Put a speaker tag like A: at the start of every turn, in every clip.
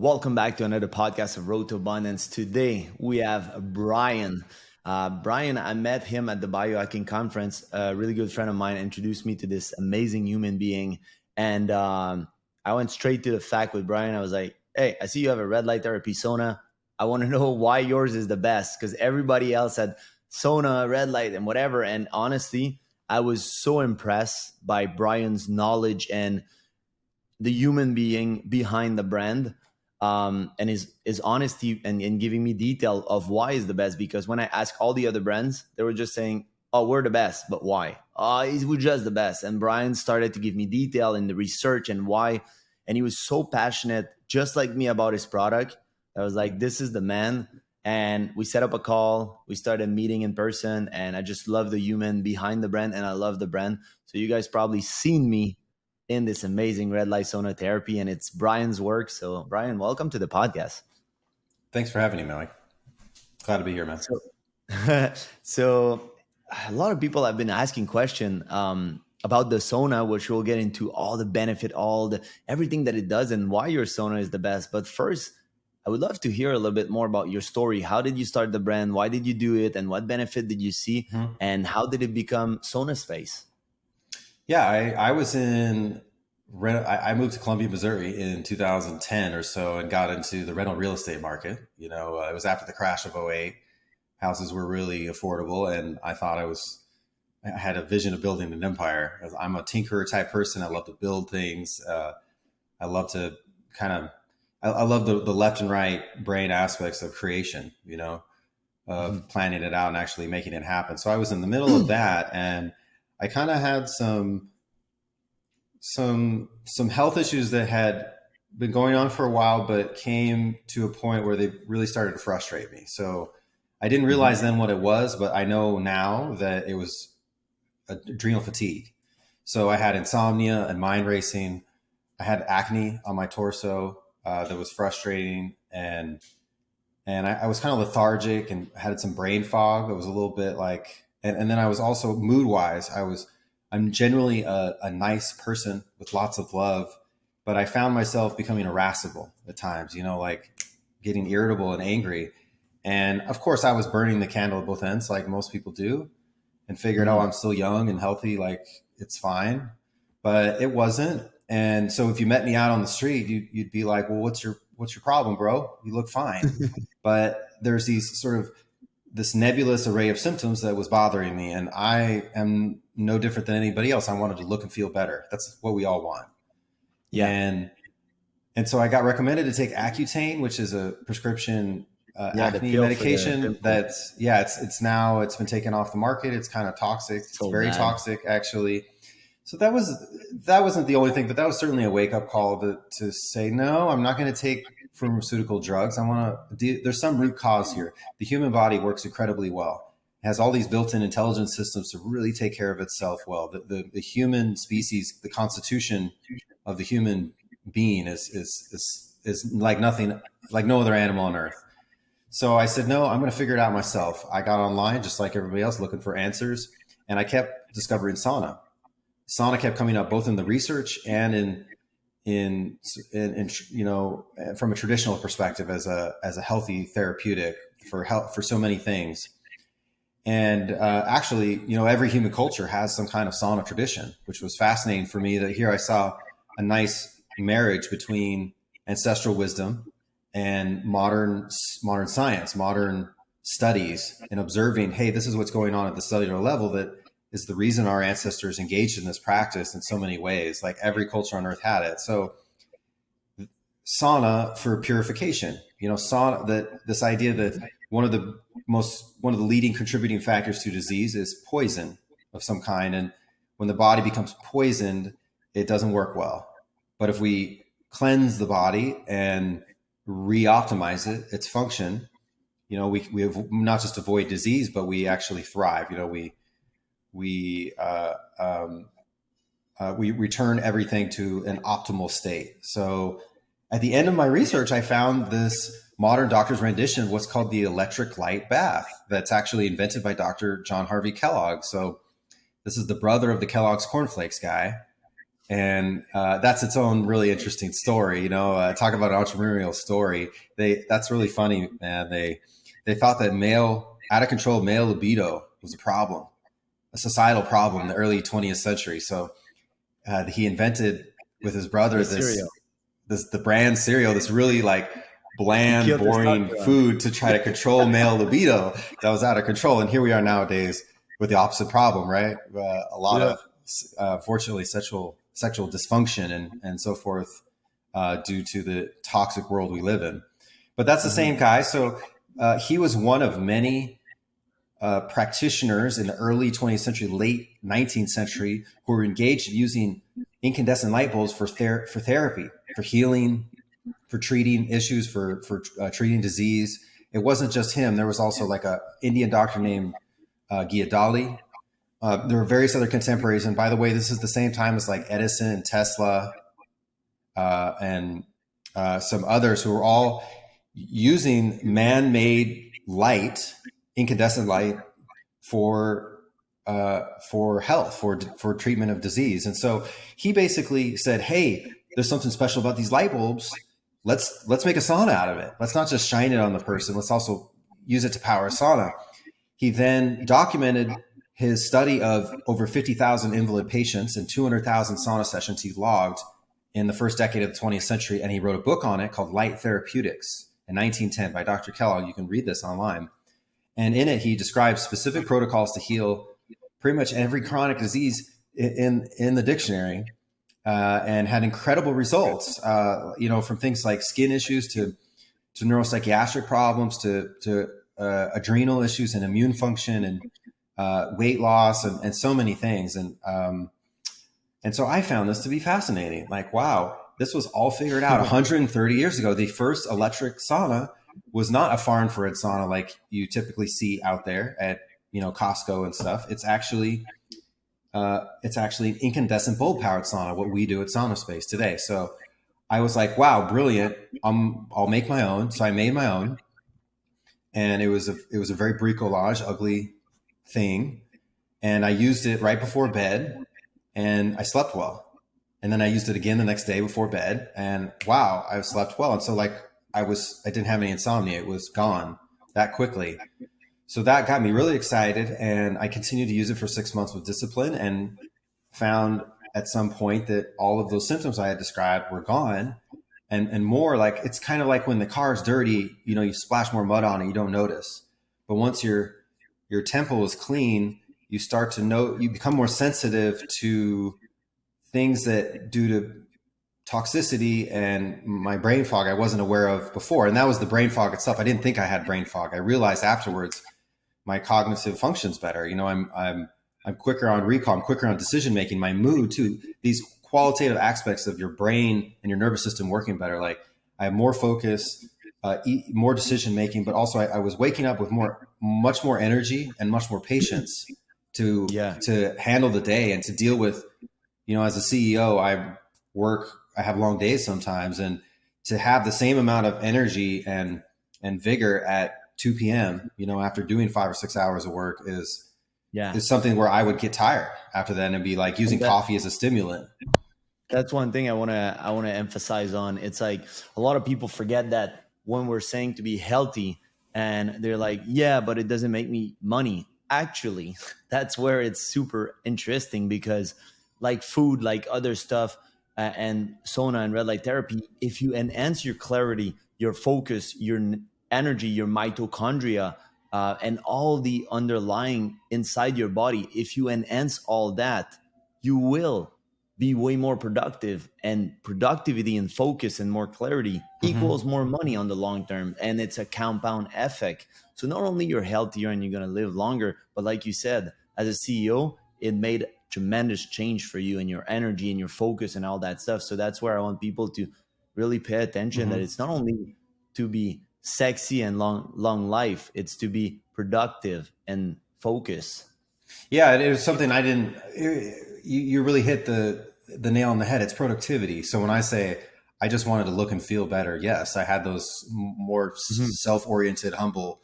A: welcome back to another podcast of Road to Abundance. Today we have Brian. Brian, I met him at the biohacking conference. A really good friend of mine introduced me to this amazing human being. And I went straight to the fact with Brian. I was like, hey, I see you have a red light therapy sauna. I want to know why yours is the best, because everybody else had sauna, red light, and whatever. And honestly, I was so impressed by Brian's knowledge and the human being behind the brand, and his honesty and giving me detail of why is the best. Because when I asked all the other brands, they were just saying, oh, we're the best, but why? We're just the best. And Brian started to give me detail in the research and why. And he was so passionate, just like me, about his product. I was like, this is the man. And we set up a call. We started meeting in person. And I just love the human behind the brand. And I love the brand. So you guys probably seen me in this amazing red light sauna therapy, and it's Brian's work. So Brian, welcome to the podcast.
B: Thanks for having me, Mike. Glad to be here, man.
A: So a lot of people have been asking question about the sauna, which we'll get into all the benefit, everything that it does and why your sauna is the best. But first, I would love to hear a little bit more about your story. How did you start the brand? Why did you do it? And what benefit did you see? Mm-hmm. And how did it become SaunaSpace?
B: Yeah, I moved to Columbia, Missouri in 2010 or so and got into the rental real estate market. You know, it was after the crash of '08. Houses were really affordable. And I thought I had a vision of building an empire. I'm a tinkerer type person. I love to build things. I love to I love the left and right brain aspects of creation, you know, of planning it out and actually making it happen. So I was in the middle of that, and I kind of had some health issues that had been going on for a while, but came to a point where they really started to frustrate me. So I didn't realize then what it was, but I know now that it was adrenal fatigue. So I had insomnia and mind racing. I had acne on my torso that was frustrating, and I was kind of lethargic and had some brain fog. It was a little bit like. And then I was also mood wise, I'm generally a nice person with lots of love, but I found myself becoming irascible at times, you know, like getting irritable and angry. And of course I was burning the candle at both ends, like most people do, and figured, oh, I'm still young and healthy. Like it's fine, but it wasn't. And so if you met me out on the street, you'd be like, well, what's your problem, bro? You look fine. But there's this nebulous array of symptoms that was bothering me. And I am no different than anybody else. I wanted to look and feel better. That's what we all want. Yeah. And so I got recommended to take Accutane, which is a prescription acne medication. It's been taken off the market. It's kind of toxic. It's very toxic, actually. So that wasn't the only thing, but that was certainly a wake up call to say, no, I'm not going to take pharmaceutical drugs. There's some root cause here. The human body works incredibly well. It has all these built-in intelligence systems to really take care of itself well. The human species, the constitution of the human being is like nothing, like no other animal on earth. So I said, no, I'm going to figure it out myself. I got online just like everybody else looking for answers. And I kept discovering sauna. Sauna kept coming up both in the research and in you know, from a traditional perspective as a healthy therapeutic for so many things. And actually, you know, every human culture has some kind of sauna tradition, which was fascinating for me. That here I saw a nice marriage between ancestral wisdom and modern science, modern studies, and observing, hey, this is what's going on at the cellular level that is the reason our ancestors engaged in this practice in so many ways. Like every culture on earth had it. So sauna for purification, you know, this idea that one of the leading contributing factors to disease is poison of some kind. And when the body becomes poisoned, it doesn't work well. But if we cleanse the body and re-optimize its function, you know, we have not just avoid disease, but we actually thrive. You know, we return everything to an optimal state. So at the end of my research, I found this modern doctor's rendition of what's called the electric light bath. That's actually invented by Dr. John Harvey Kellogg. So this is the brother of the Kellogg's cornflakes guy. And that's its own really interesting story. Talk about an entrepreneurial story. That's really funny, man. They thought that out of control male libido was a problem, a societal problem in the early 20th century. So he invented with his brother
A: The cereal.
B: the brand cereal, this really like
A: To
B: bland,
A: kill
B: boring
A: testosterone.
B: food to try to control male libido that was out of control. And here we are nowadays with the opposite problem, right? A lot
A: Yeah.
B: of, fortunately, sexual dysfunction and so forth due to the toxic world we live in. But that's the same guy. So he was one of many practitioners in the early 20th century, late 19th century, who were engaged in using incandescent light bulbs for therapy, for healing, for treating issues, for treating disease. It wasn't just him. There was also like a Indian doctor named Giadali. There were various other contemporaries. And by the way, this is the same time as like Edison and Tesla and some others who were all using man-made light, incandescent light, for health, for treatment of disease. And so he basically said, "Hey, there's something special about these light bulbs. Let's make a sauna out of it. Let's not just shine it on the person. Let's also use it to power a sauna." He then documented his study of over 50,000 invalid patients and 200,000 sauna sessions he logged in the first decade of the 20th century. And he wrote a book on it called Light Therapeutics in 1910 by Dr. Kellogg. You can read this online. And in it, he describes specific protocols to heal pretty much every chronic disease in the dictionary, and had incredible results, from things like skin issues to neuropsychiatric problems to adrenal issues and immune function and weight loss and so many things. And so I found this to be fascinating. Like, wow, this was all figured out 130 years ago. The first electric sauna was not a far infrared sauna like you typically see out there at Costco and stuff. It's actually an incandescent bulb powered sauna, what we do at SaunaSpace today. So I was like, wow, brilliant. I'll make my own. So I made my own, and it was a very bricolage, ugly thing. And I used it right before bed, and I slept well. And then I used it again the next day before bed, and wow, I slept well. And so like I didn't have any insomnia. It was gone that quickly. So that got me really excited, and I continued to use it for 6 months with discipline, and found at some point that all of those symptoms I had described were gone, and more like, it's kind of like when the car is dirty, you splash more mud on it, you don't notice. But once your temple is clean, you start to know, you become more sensitive to things that due to toxicity and my brain fog I wasn't aware of before. And that was the brain fog itself. I didn't think I had brain fog. I realized afterwards my cognitive function's better. I'm quicker on recall. I'm quicker on decision making. My mood too. These qualitative aspects of your brain and your nervous system working better. Like I have more focus, more decision making, but also I was waking up with much more energy and much more patience to handle the day and to deal with. As a CEO, I have long days sometimes, and to have the same amount of energy and vigor at 2 p.m., after doing 5 or 6 hours of work is something where I would get tired after that and be like using coffee as a stimulant.
A: That's one thing I want to emphasize on. It's like a lot of people forget that when we're saying to be healthy, and they're like, yeah, but it doesn't make me money. Actually, that's where it's super interesting, because like food, like other stuff, and sauna and red light therapy, if you enhance your clarity, your focus, your energy, your mitochondria, and all the underlying inside your body, if you enhance all that, you will be way more productive, and productivity and focus and more clarity equals more money on the long term. And it's a compound effect. So not only you're healthier and you're going to live longer, but like you said, as a CEO, it made tremendous change for you and your energy and your focus and all that stuff. So that's where I want people to really pay attention, that it's not only to be sexy and long life, it's to be productive and focus.
B: Yeah, it was something I didn't. You really hit the nail on the head. It's productivity. So when I say I just wanted to look and feel better, yes, I had those more self-oriented, humble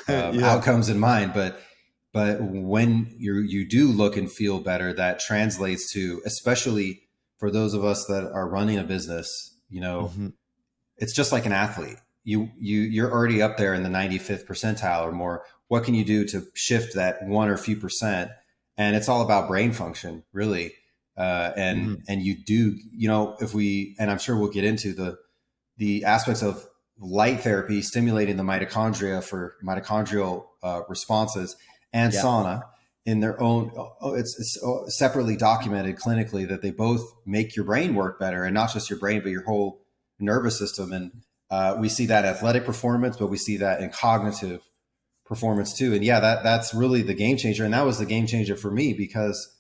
B: outcomes in mind. But when you do look and feel better, that translates to, especially for those of us that are running a business,
A: Mm-hmm.
B: it's just like an athlete. You're already up there in the 95th percentile or more. What can you do to shift that one or few percent? And it's all about brain function, really.
A: Mm-hmm.
B: And you do, if we, and I'm sure we'll get into the aspects of light therapy stimulating the mitochondria for mitochondrial responses, and
A: Yeah.
B: sauna in their own. It's separately documented clinically that they both make your brain work better, and not just your brain, but your whole nervous system. And we see that in athletic performance, but we see that in cognitive performance too. And yeah, that's really the game changer. And that was the game changer for me because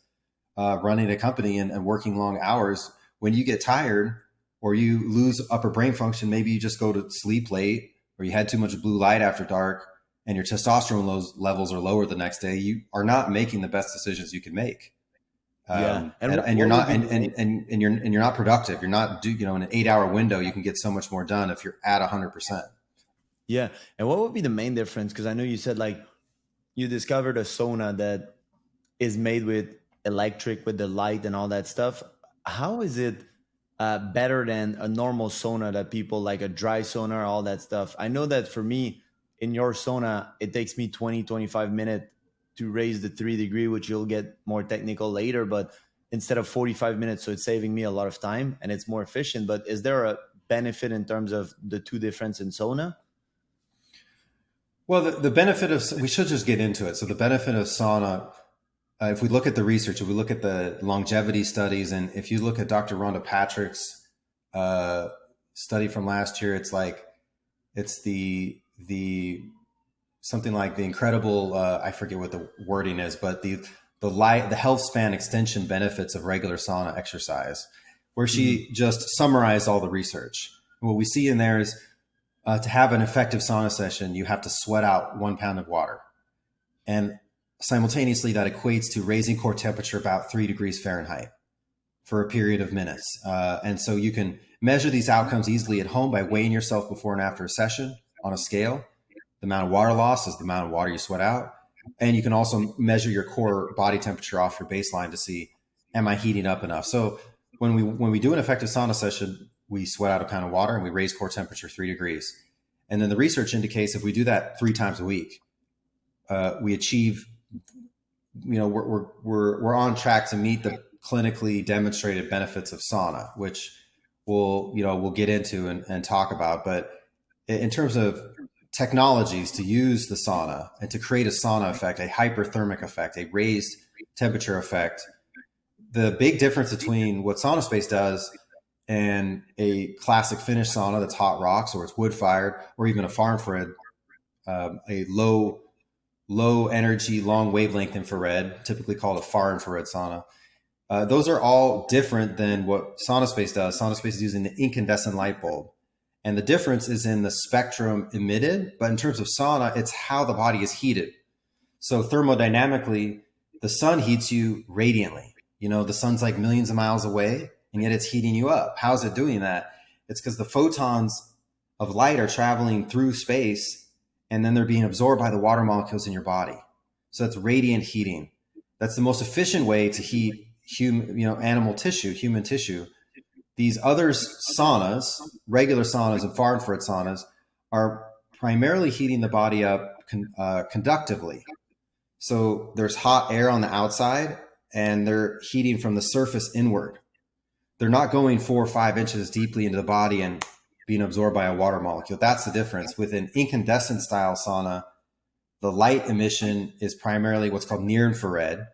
B: running a company and working long hours, when you get tired or you lose upper brain function, maybe you just go to sleep late or you had too much blue light after dark and your testosterone levels are lower the next day, you are not making the best decisions you can make.
A: Yeah. And
B: And you're
A: what would
B: not,
A: be
B: and you're not productive. You're not in an 8 hour window, you can get so much more done if you're at 100%.
A: yeah. And what would be the main difference? Because I know you said like you discovered a sauna that is made with electric, with the light and all that stuff. How is it better than a normal sauna that people like, a dry sauna, all that stuff? I know that for me, in your sauna, it takes me 20-25 minutes to raise the 3 degree, which you'll get more technical later, but instead of 45 minutes. So it's saving me a lot of time and it's more efficient. But is there a benefit in terms of the two difference in sauna?
B: Well, the benefit of, we should just get into it. So the benefit of sauna, if we look at the research, if we look at the longevity studies, and if you look at Dr. Rhonda Patrick's study from last year, it's the something like the incredible, I forget what the wording is, but the health span extension benefits of regular sauna exercise, where she just summarized all the research. And what we see in there is to have an effective sauna session, you have to sweat out 1 pound of water. And simultaneously, that equates to raising core temperature about 3 degrees Fahrenheit for a period of minutes. And so you can measure these outcomes easily at home by weighing yourself before and after a session on a scale. The amount of water loss is the amount of water you sweat out. And you can also measure your core body temperature off your baseline to see, am I heating up enough? So when we do an effective sauna session, we sweat out 1 pound of water and we raise core temperature 3 degrees. And then the research indicates if we do that 3 times a week, we achieve, we're on track to meet the clinically demonstrated benefits of sauna, which we'll get into and talk about. But in terms of technologies to use the sauna and to create a sauna effect, a hyperthermic effect, a raised temperature effect, the big difference between what SaunaSpace does and a classic Finnish sauna that's hot rocks or it's wood fired, or even a far infrared, a low energy, long wavelength infrared, typically called a far infrared sauna. Those are all different than what SaunaSpace does. SaunaSpace is using the incandescent light bulb. And the difference is in the spectrum emitted, but in terms of sauna, it's how the body is heated. So thermodynamically, the sun heats you radiantly. The sun's like millions of miles away, and yet it's heating you up. How is it doing that? It's because the photons of light are traveling through space, and then they're being absorbed by the water molecules in your body. So that's radiant heating. That's the most efficient way to heat animal tissue, human tissue. These other saunas, regular saunas and far infrared saunas, are primarily heating the body up conductively. So there's hot air on the outside, and they're heating from the surface inward. They're not going 4 or 5 inches deeply into the body and being absorbed by a water molecule. That's the difference. With an incandescent style sauna, the light emission is primarily what's called near infrared.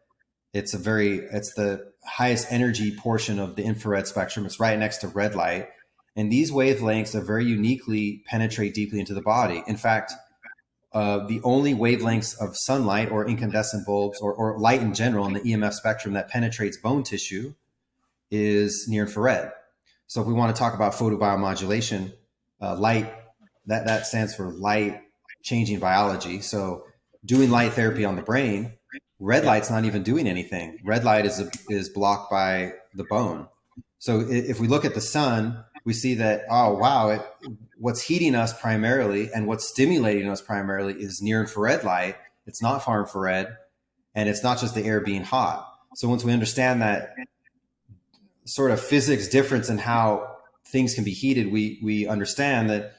B: It's the highest energy portion of the infrared spectrum. It's right next to red light. And these wavelengths are very uniquely penetrate deeply into the body. In fact, the only wavelengths of sunlight or incandescent bulbs or light in general in the EMF spectrum that penetrates bone tissue is near infrared. So if we want to talk about photobiomodulation, light, that stands for light changing biology. So doing light therapy on the brain, red light's not even doing anything. Red light is blocked by the bone. So if we look at the sun, we see that, oh, wow, what's heating us primarily and what's stimulating us primarily is near infrared light. It's not far infrared, and it's not just the air being hot. So once we understand that sort of physics difference in how things can be heated, we understand that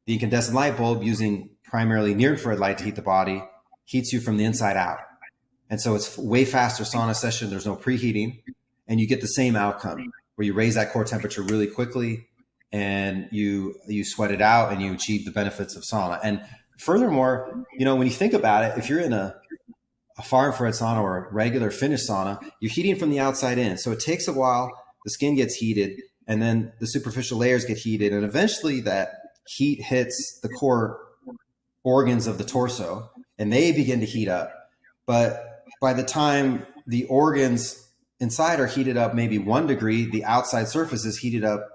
B: the incandescent light bulb, using primarily near infrared light to heat the body, heats you from the inside out. And so it's way faster sauna session. There's no preheating, and you get the same outcome where you raise that core temperature really quickly, and you sweat it out, and you achieve the benefits of sauna. And furthermore, when you think about it, if you're in a far infrared sauna or a regular Finnish sauna, you're heating from the outside in. So it takes a while. The skin gets heated, and then the superficial layers get heated, and eventually that heat hits the core organs of the torso, and they begin to heat up. But by the time the organs inside are heated up maybe 1 degree, the outside surface is heated up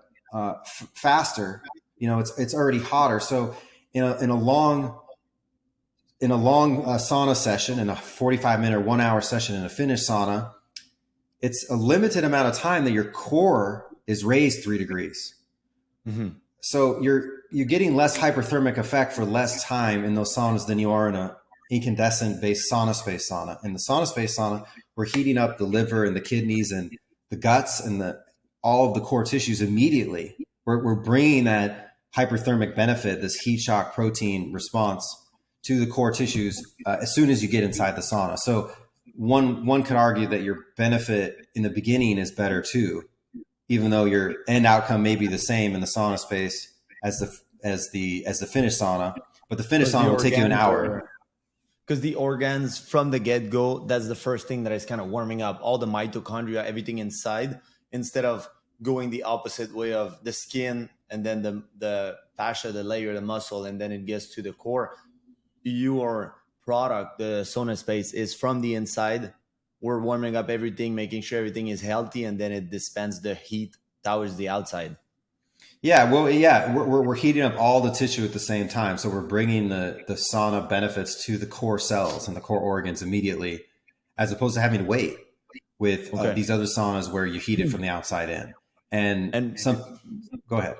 B: faster. It's already hotter. So in a long sauna session, in a 45-minute or 1 hour session in a Finnish sauna, it's a limited amount of time that your core is raised 3 degrees. Mm-hmm. So you're getting less hyperthermic effect for less time in those saunas than you are in a incandescent based SaunaSpace sauna. In the SaunaSpace sauna, we're heating up the liver and the kidneys and the guts and all of the core tissues immediately. We're bringing that hyperthermic benefit, this heat shock protein response, to the core tissues as soon as you get inside the sauna. So one could argue that your benefit in the beginning is better too, even though your end outcome may be the same in the SaunaSpace as the Finnish sauna, but the Finnish sauna will take you an hour.
A: Because the organs from the get-go, that's the first thing that is kind of warming up all the mitochondria, everything inside, instead of going the opposite way of the skin and then the fascia, the layer, the muscle, and then it gets to the core. Your product, the SaunaSpace, is from the inside. We're warming up everything, making sure everything is healthy, and then it dispenses the heat towards the outside.
B: Yeah, well, yeah, we're heating up all the tissue at the same time. So we're bringing the sauna benefits to the core cells and the core organs immediately, as opposed to having to wait with these other saunas where you heat it from the outside in. Go ahead.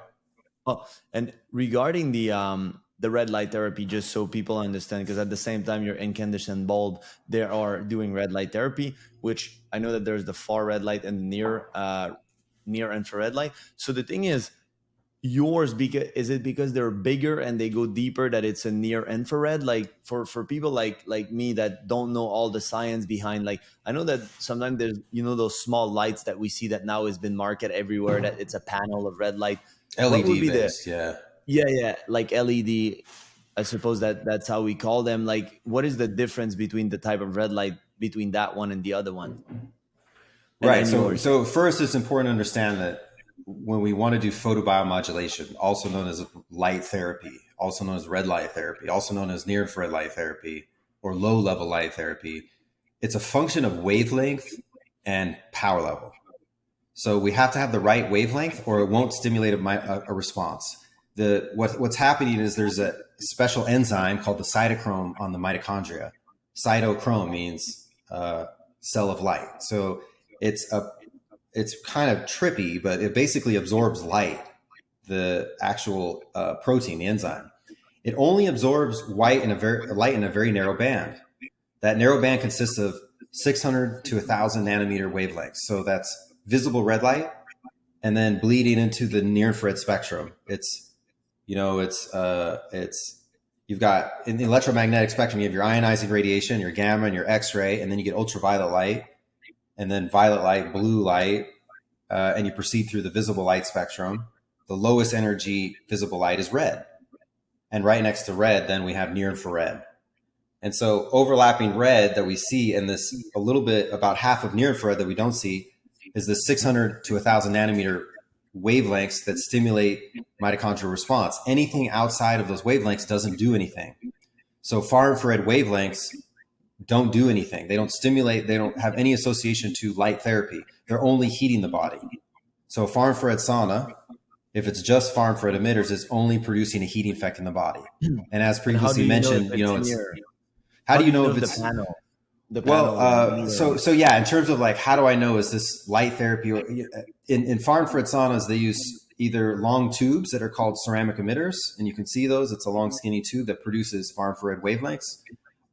A: Oh, and regarding the red light therapy, just so people understand, because at the same time, your incandescent bulb, they are doing red light therapy, which I know that there's the far red light and near infrared light. So the thing is, yours, is it because they're bigger and they go deeper that it's a near infrared? Like for people like me that don't know all the science behind, like I know that sometimes there's those small lights that we see that now has been marketed everywhere, that it's a panel of red light.
B: LED based,
A: yeah, like LED. I suppose that's how we call them. Like, what is the difference between the type of red light between that one and the other one?
B: Right. So first, it's important to understand that when we want to do photobiomodulation, also known as light therapy, also known as red light therapy, also known as near infrared light therapy or low level light therapy, it's a function of wavelength and power level. So we have to have the right wavelength or it won't stimulate a response. What's happening is there's a special enzyme called the cytochrome on the mitochondria. Cytochrome means cell of light. So it's kind of trippy, but it basically absorbs light, the actual protein, the enzyme. It only absorbs light in a very narrow band. That narrow band consists of 600 to 1,000 nanometer wavelengths. So that's visible red light, and then bleeding into the near infrared spectrum. You've got in the electromagnetic spectrum, you have your ionizing radiation, your gamma, and your X-ray, and then you get ultraviolet light, and then violet light, blue light, and you proceed through the visible light spectrum. The lowest energy visible light is red. And right next to red, then we have near infrared. And so overlapping red that we see in this a little bit, about half of near infrared that we don't see, is the 600 to 1,000 nanometer wavelengths that stimulate mitochondrial response. Anything outside of those wavelengths doesn't do anything. So far infrared wavelengths don't do anything. They don't stimulate. They don't have any association to light therapy. They're only heating the body. So far infrared sauna, if it's just far infrared emitters, is only producing a heating effect in the body. And as previously mentioned, how do you know if it's so yeah, in terms of like, how do I know, is this light therapy? Or in far infrared saunas, they use either long tubes that are called ceramic emitters, and you can see those. It's a long skinny tube that produces far infrared wavelengths,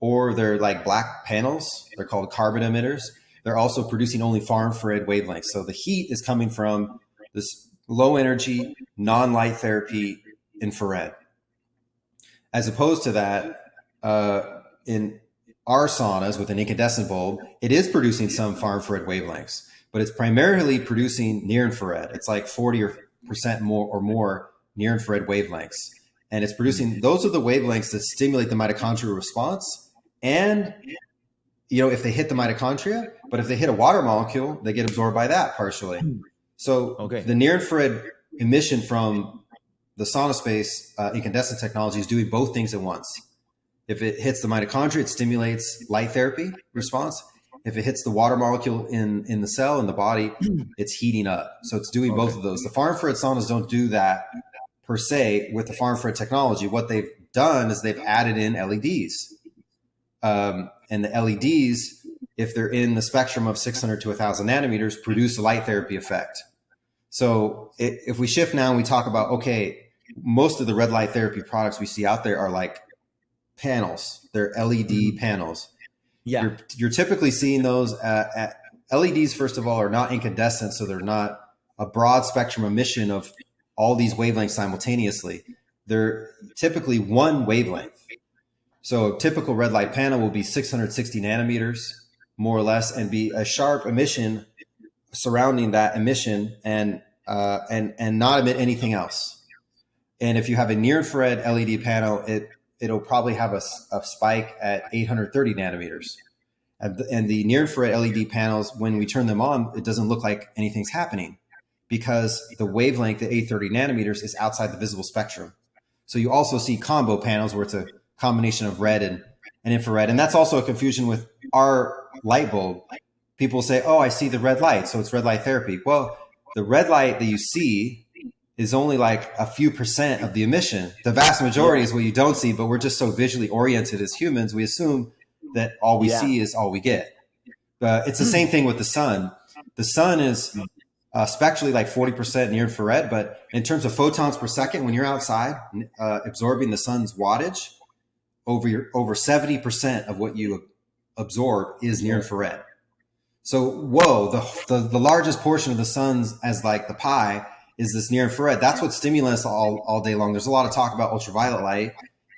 B: or they're like black panels. They're called carbon emitters. they're also producing only far infrared wavelengths. So the heat is coming from this low energy, non-light therapy infrared. As opposed to that, in our saunas with an incandescent bulb, it is producing some far infrared wavelengths, but it's primarily producing near infrared. It's like 40% more or more near infrared wavelengths. And it's producing, those are the wavelengths that stimulate the mitochondrial response. And, if they hit the mitochondria, but if they hit a water molecule, they get absorbed by that partially. So the near infrared emission from the SaunaSpace incandescent technology is doing both things at once. If it hits the mitochondria, it stimulates light therapy response. If it hits the water molecule in the cell, in the body, it's heating up. So it's doing both of those. The far infrared saunas don't do that per se with the far infrared technology. What they've done is they've added in LEDs. And the LEDs, if they're in the spectrum of 600 to 1,000 nanometers, produce a light therapy effect. So if we shift now and we talk about, okay, most of the red light therapy products we see out there are like panels. They're LED panels. Yeah. You're typically seeing those at LEDs, first of all, are not incandescent. So they're not a broad spectrum emission of all these wavelengths simultaneously. They're typically one wavelength. So a typical red light panel will be 660 nanometers, more or less, and be a sharp emission surrounding that emission and not emit anything else. And if you have a near infrared LED panel, it'll probably have a spike at 830 nanometers. And the near infrared LED panels, when we turn them on, it doesn't look like anything's happening because the wavelength at 830 nanometers is outside the visible spectrum. So you also see combo panels where it's a combination of red and infrared. And that's also a confusion with our light bulb. People say, oh, I see the red light, so it's red light therapy. Well, the red light that you see is only like a few percent of the emission. The vast majority is what you don't see, but we're just so visually oriented as humans, we assume that all we see is all we get. It's the same thing with the sun. The sun is spectrally like 40% near infrared, but in terms of photons per second, when you're outside absorbing the sun's wattage, over 70% of what you absorb is near infrared. So, whoa, the largest portion of the sun's as like the pie is this near infrared. That's what stimulates all day long. There's a lot of talk about ultraviolet light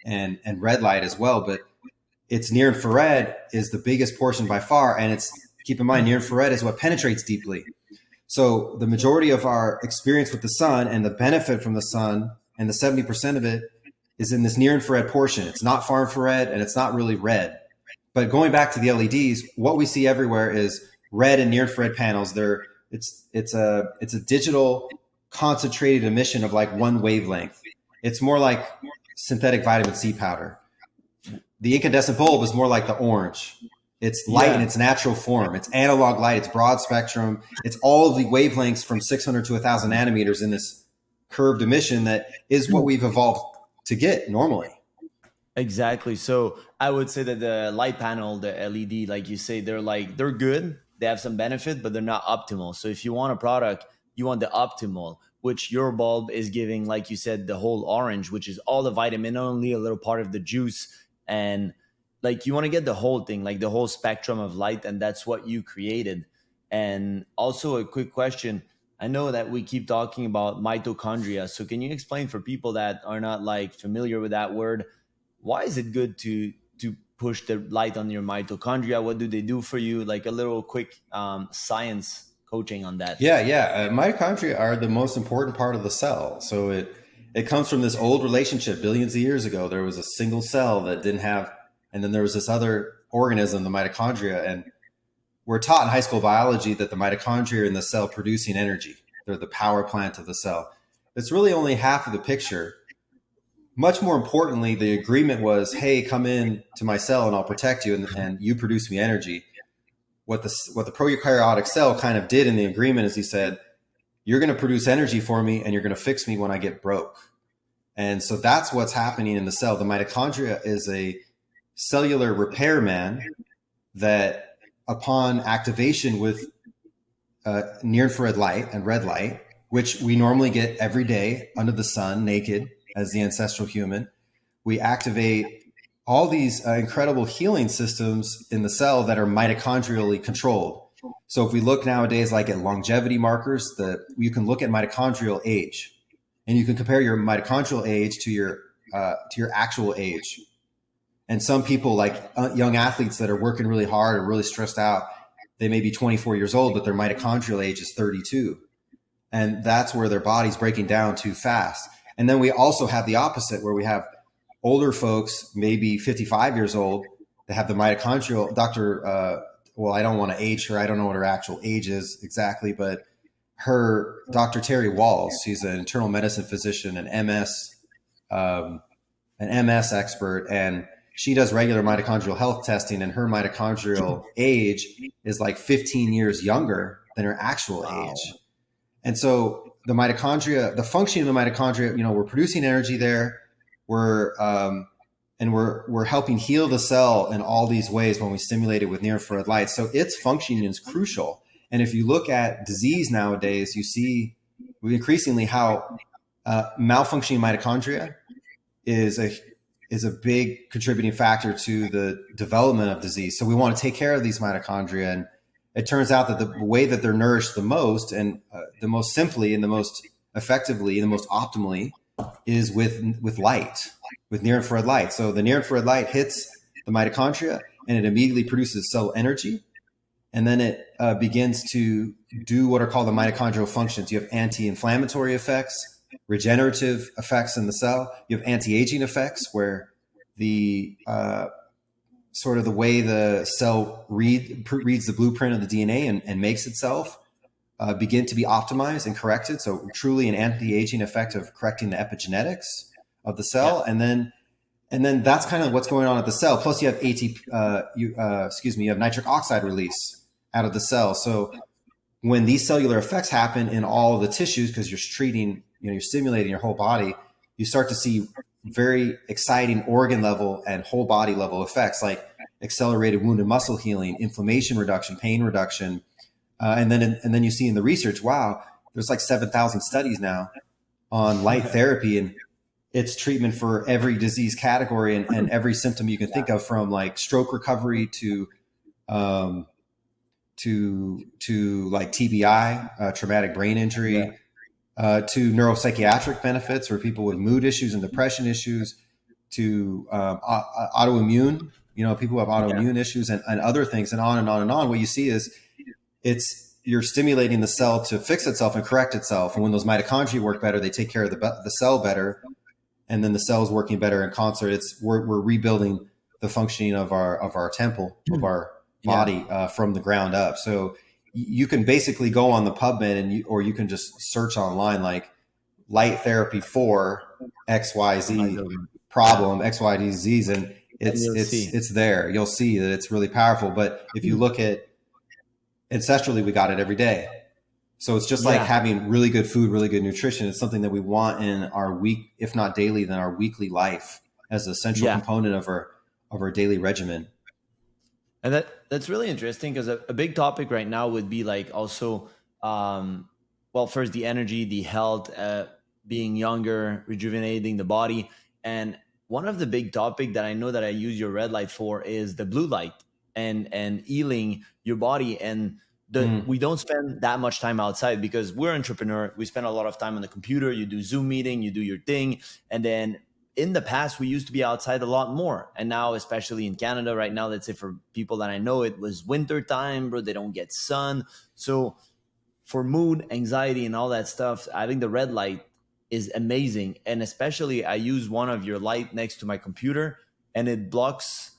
B: and red light as well, but it's near infrared is the biggest portion by far. And keep in mind, near infrared is what penetrates deeply. So the majority of our experience with the sun and the benefit from the sun and the 70% of it is in this near infrared portion. It's not far infrared and it's not really red. But going back to the LEDs, what we see everywhere is red and near infrared panels. It's a digital concentrated emission of like one wavelength. It's more like synthetic vitamin C powder. The incandescent bulb is more like the orange. It's light in its natural form. It's analog light. It's broad spectrum. It's all of the wavelengths from 600 to 1,000 nanometers in this curved emission that is what we've evolved to get normally.
A: Exactly. So I would say that the light panel, the LED, like you say, they're good. They have some benefit, but they're not optimal. So if you want a product, you want the optimal, which your bulb is giving, like you said, the whole orange, which is all the vitamin, only a little part of the juice. And like you want to get the whole thing, like the whole spectrum of light. And that's what you created. And also a quick question. I know that we keep talking about mitochondria. So can you explain for people that are not like familiar with that word, why is it good to push the light on your mitochondria? What do they do for you? Like a little quick science coaching on that.
B: Yeah. Mitochondria are the most important part of the cell. So it comes from this old relationship. Billions of years ago, there was a single cell that didn't have, and then there was this other organism, the mitochondria. And we're taught in high school biology that the mitochondria are in the cell producing energy. They're the power plant of the cell. It's really only half of the picture. Much more importantly, the agreement was, hey, come in to my cell and I'll protect you and you produce me energy. What the prokaryotic cell kind of did in the agreement is he said, you're going to produce energy for me and you're going to fix me when I get broke. And so that's what's happening in the cell. The mitochondria is a cellular repairman that upon activation with near infrared light and red light, which we normally get every day under the sun, naked, as the ancestral human, we activate all these incredible healing systems in the cell that are mitochondrially controlled. So if we look nowadays like at longevity markers, you can look at mitochondrial age, and you can compare your mitochondrial age to your actual age. And some people, like young athletes that are working really hard or really stressed out, they may be 24 years old, but their mitochondrial age is 32. And that's where their body's breaking down too fast. And then we also have the opposite, where we have older folks, maybe 55 years old, that have the mitochondrial well, I don't want to age her. I don't know what her actual age is exactly, but Dr. Terry Walls, she's an internal medicine physician, an MS expert, and she does regular mitochondrial health testing, and her mitochondrial age is like 15 years younger than her actual age. And so the mitochondria, the function of the mitochondria, we're producing energy there. We're helping heal the cell in all these ways when we stimulate it with near infrared light. So its functioning is crucial. And if you look at disease nowadays, you see increasingly how malfunctioning mitochondria is a big contributing factor to the development of disease. So we want to take care of these mitochondria. And it turns out that the way that they're nourished the most and the most simply and the most effectively and the most optimally is with light, with near infrared light. So the near infrared light hits the mitochondria and it immediately produces cell energy. And then it begins to do what are called the mitochondrial functions. You have anti-inflammatory effects, regenerative effects in the cell. You have anti-aging effects, where the sort of the way the cell reads the blueprint of the DNA and makes itself begin to be optimized and corrected. So truly an anti-aging effect of correcting the epigenetics of the cell. Yeah. And then that's kind of what's going on at the cell. Plus you have you have nitric oxide release out of the cell. So when these cellular effects happen in all of the tissues, because you're treating, you're stimulating your whole body, you start to see very exciting organ level and whole body level effects, like accelerated wound and muscle healing, inflammation reduction, pain reduction. And then you see in the research, wow, there's like 7,000 studies now on light therapy, and it's treatment for every disease category and every symptom you can think of, from like stroke recovery to like TBI, traumatic brain injury, to neuropsychiatric benefits for people with mood issues and depression issues, to autoimmune, people who have autoimmune issues and other things, and on and on and on. What you see is you're stimulating the cell to fix itself and correct itself. And when those mitochondria work better, they take care of the cell better. And then the cell's working better in concert. We're rebuilding the functioning of our temple, of our body from the ground up. So you can basically go on the PubMed or you can just search online, like light therapy for XYZ problem, XYZ disease, and it's there. You'll see that it's really powerful. But if you look at ancestrally, we got it every day. So it's just like having really good food, really good nutrition. It's something that we want in our week, if not daily, then our weekly life as a central component of our daily regimen.
A: And that's really interesting, because a big topic right now would be like also, first the energy, the health, being younger, rejuvenating the body. And one of the big topic that I know that I use your red light for is the blue light and healing your body. And we don't spend that much time outside because we're entrepreneur. We spend a lot of time on the computer. You do Zoom meeting, you do your thing. And then in the past, we used to be outside a lot more. And now, especially in Canada right now, let's say for people that I know, it was winter time, bro, they don't get sun. So for mood, anxiety, and all that stuff, having the red light is amazing. And especially I use one of your light next to my computer, and it blocks,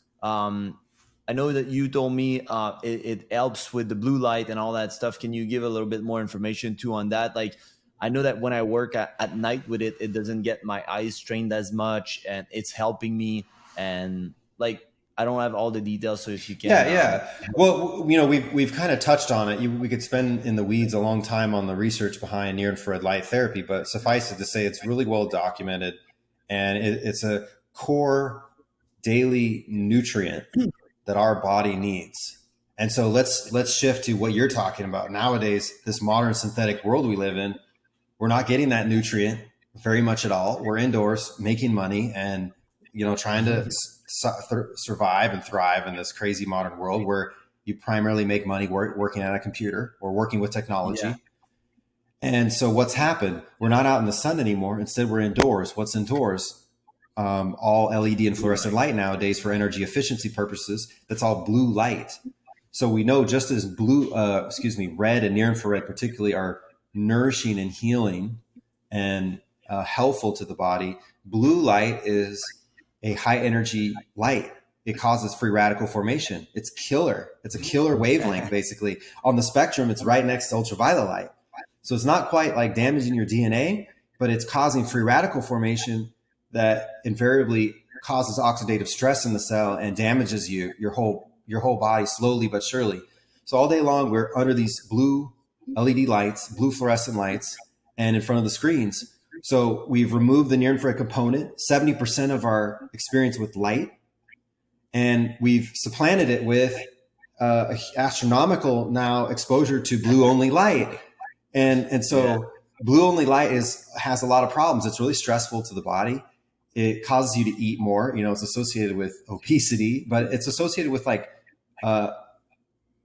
A: I know that you told me it helps with the blue light and all that stuff. Can you give a little bit more information too on that? Like, I know that when I work at night with it, it doesn't get my eyes strained as much, and it's helping me. And like, I don't have all the details, so if you can.
B: Yeah. Well, we've kind of touched on it. We could spend in the weeds a long time on the research behind near infrared light therapy, but suffice it to say, it's really well documented, and it's a core daily nutrient that our body needs. And so let's shift to what you're talking about. Nowadays, this modern synthetic world we live in, we're not getting that nutrient very much at all. We're indoors making money and, trying to survive and thrive in this crazy modern world where, you primarily make money working at a computer or working with
A: Yeah.
B: technology. And so what's happened? We're not out in the sun anymore. Instead, we're indoors. What's indoors? All LED and
A: Blue
B: fluorescent
A: light.
B: light nowadays for energy efficiency purposes. That's all blue light. So we know just as red and near infrared particularly are nourishing and healing and helpful to the body. Blue light is a high energy light. It causes free radical formation. It's killer. It's a killer wavelength, basically. On the spectrum, it's right next to ultraviolet light. So it's not quite like damaging your DNA, but it's causing free radical formation that invariably causes oxidative stress in the cell and damages your whole body slowly but surely. So all day long, we're under these blue LED lights, blue fluorescent lights, and in front of the screens. So we've removed the near infrared component, 70% of our experience with light, and we've supplanted it with astronomical now exposure to blue only light. And so blue only light has a lot of problems. It's really stressful to the body. It causes you to eat more. It's associated with obesity, but it's associated with like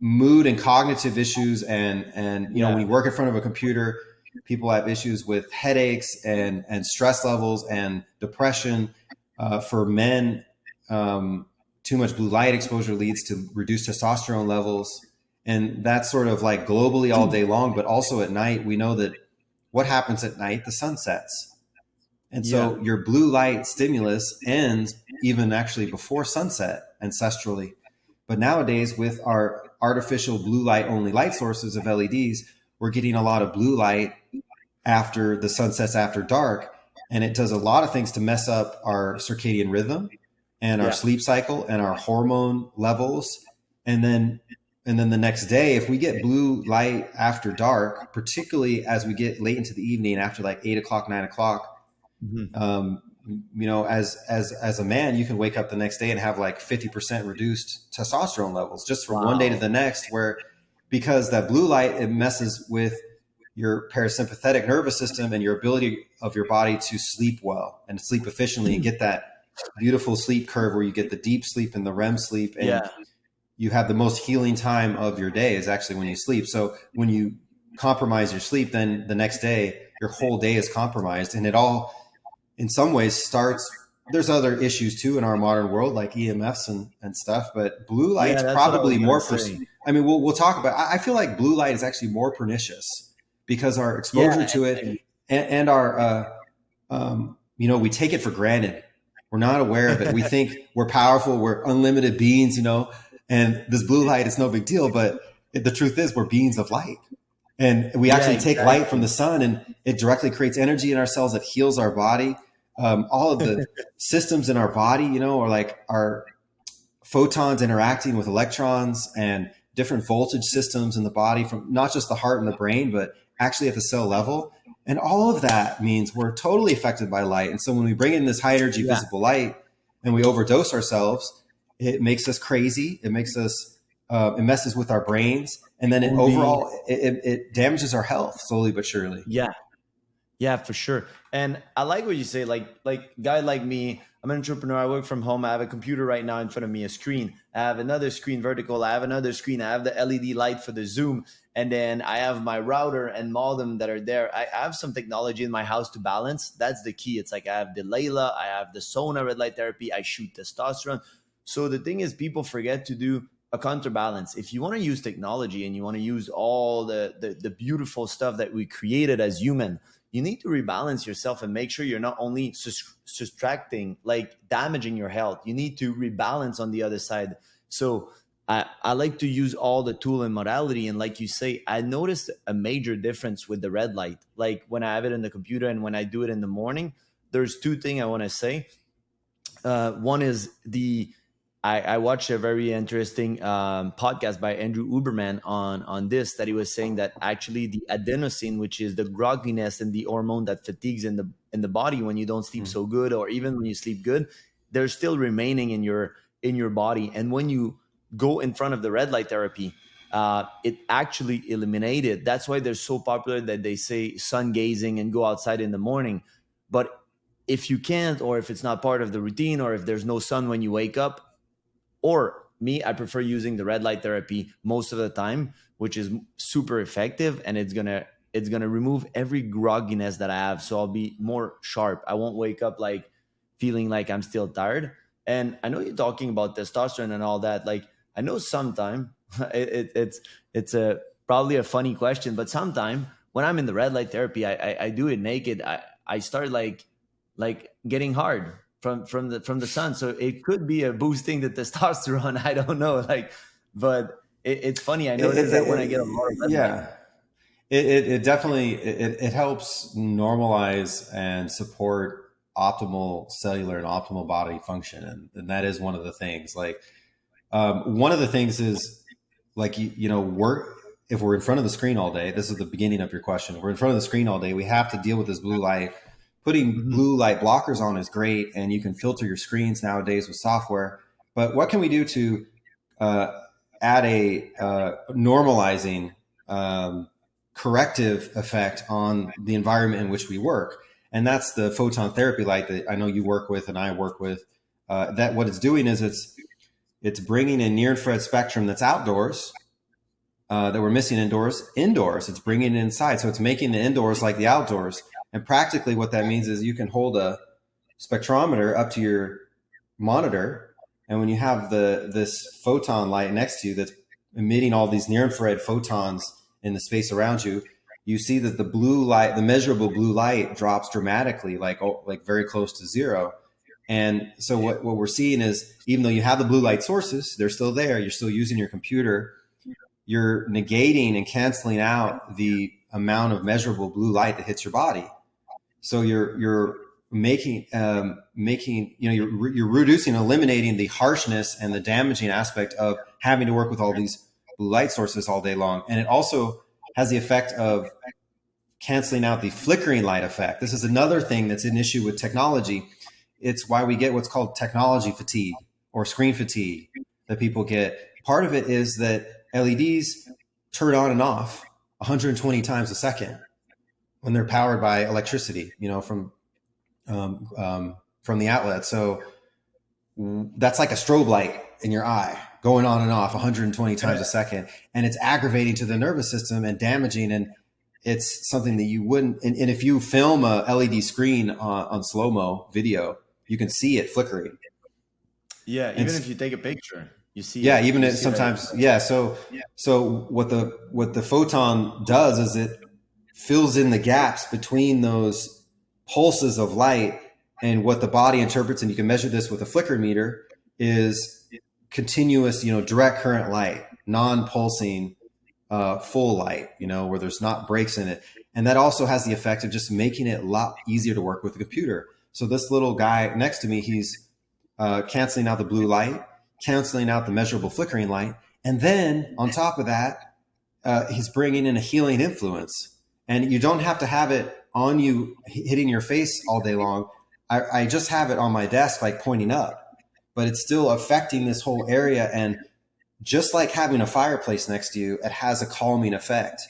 B: mood and cognitive issues. And when you work in front of a computer, people have issues with headaches and stress levels and depression. For men, too much blue light exposure leads to reduced testosterone levels. And that's sort of like globally all day long, but also at night. We know that what happens at night, the sun sets. And so your blue light stimulus ends even actually before sunset ancestrally. But nowadays, with our artificial blue light only light sources of LEDs, we're getting a lot of blue light after the sun sets after dark. And it does a lot of things to mess up our circadian rhythm and our sleep cycle and our hormone levels. And then the next day, if we get blue light after dark, particularly as we get late into the evening after like 8 o'clock, 9 o'clock, as a man, you can wake up the next day and have like 50% reduced testosterone levels just from one day to the next, because that blue light, it messes with your parasympathetic nervous system and your ability of your body to sleep well and sleep efficiently and get that beautiful sleep curve where you get the deep sleep and the REM sleep. And you have the most healing time of your day is actually when you sleep. So when you compromise your sleep, then the next day, your whole day is compromised. And it all, in some ways, starts, there's other issues too in our modern world, like EMFs and stuff, but blue light's probably more, we'll talk about, I feel like blue light is actually more pernicious because our exposure to it and our, we take it for granted. We're not aware of it. We think we're powerful. We're unlimited beings, and this blue light is no big deal, but the truth is we're beings of light. And we actually take light from the sun and it directly creates energy in our cells that heals our body. All of the systems in our body, are like our photons interacting with electrons and different voltage systems in the body from not just the heart and the brain, but actually at the cell level. And all of that means we're totally affected by light. And so when we bring in this high energy visible light and we overdose ourselves, it makes us crazy. It makes us, it messes with our brains. And then it damages our health slowly but surely.
A: Yeah, for sure. And I like what you say, like guy like me, I'm an entrepreneur. I work from home. I have a computer right now in front of me, a screen. I have another screen vertical. I have another screen. I have the LED light for the Zoom. And then I have my router and modem that are there. I have some technology in my house to balance. That's the key. It's like I have the Layla, I have the sauna red light therapy. I shoot testosterone. So the thing is, people forget to do a counterbalance. If you want to use technology and you want to use all the beautiful stuff that we created as human, you need to rebalance yourself and make sure you're not only subtracting, like damaging your health. You need to rebalance on the other side. So I like to use all the tool and modality. And like you say, I noticed a major difference with the red light. Like when I have it in the computer and when I do it in the morning, there's two things I want to say. One is I watched a very interesting podcast by Andrew Uberman on this, that he was saying that actually the adenosine, which is the grogginess and the hormone that fatigues in the body when you don't sleep so good, or even when you sleep good, they're still remaining in your body. And when you go in front of the red light therapy, it actually eliminated. That's why they're so popular that they say sun gazing and go outside in the morning. But if you can't, or if it's not part of the routine, or if there's no sun when you wake up, or me, I prefer using the red light therapy most of the time, which is super effective, and it's gonna remove every grogginess that I have, so I'll be more sharp. I won't wake up like feeling like I'm still tired. And I know you're talking about testosterone and all that. Like, I know sometime it's a probably a funny question, but sometime when I'm in the red light therapy, I do it naked. I start like getting hard from the sun. So it could be a boosting the testosterone. I don't know. Like, but it's funny. I noticed that when I get a lot of red light.
B: Yeah. It definitely it helps normalize and support optimal cellular and optimal body function, and that is one of the things. Like one of the things is like if we're in front of the screen all day. This is the beginning of your question. We're in front of the screen all day. We have to deal with this blue light. Putting blue light blockers on is great, and you can filter your screens nowadays with software. But what can we do to add a normalizing corrective effect on the environment in which we work? And that's the photon therapy light that I know you work with and I work with. That what it's doing is it's bringing a near infrared spectrum that's outdoors that we're missing indoors. It's bringing it inside. So it's making the indoors like the outdoors. And practically what that means is you can hold a spectrometer up to your monitor, and when you have this photon light next to you that's emitting all these near infrared photons in the space around you, you see that the blue light, the measurable blue light, drops dramatically, like very close to zero. And so what we're seeing is, even though you have the blue light sources, they're still there. You're still using your computer. You're negating and canceling out the amount of measurable blue light that hits your body. So you're making you're reducing, eliminating the harshness and the damaging aspect of having to work with all these blue light sources all day long. And it also has the effect of canceling out the flickering light effect. This is another thing that's an issue with technology. It's why we get what's called technology fatigue or screen fatigue that people get. Part of it is that LEDs turn on and off 120 times a second when they're powered by electricity, from the outlet. So that's like a strobe light in your eye going on and off 120 times a second. And it's aggravating to the nervous system and damaging. And it's something that you wouldn't, and if you film a LED screen on slow-mo video, you can see it flickering.
A: Yeah. Even if you take a picture, you see.
B: Yeah. Even if sometimes. Yeah. So what the photon does is it fills in the gaps between those pulses of light, and what the body interprets, and you can measure this with a flicker meter, is continuous, direct current light, non-pulsing, full light, where there's not breaks in it. And that also has the effect of just making it a lot easier to work with the computer. So this little guy next to me, he's canceling out the blue light, canceling out the measurable flickering light. And then on top of that, he's bringing in a healing influence. And you don't have to have it on you hitting your face all day long. I just have it on my desk, like pointing up, but it's still affecting this whole area. And just like having a fireplace next to you, it has a calming effect.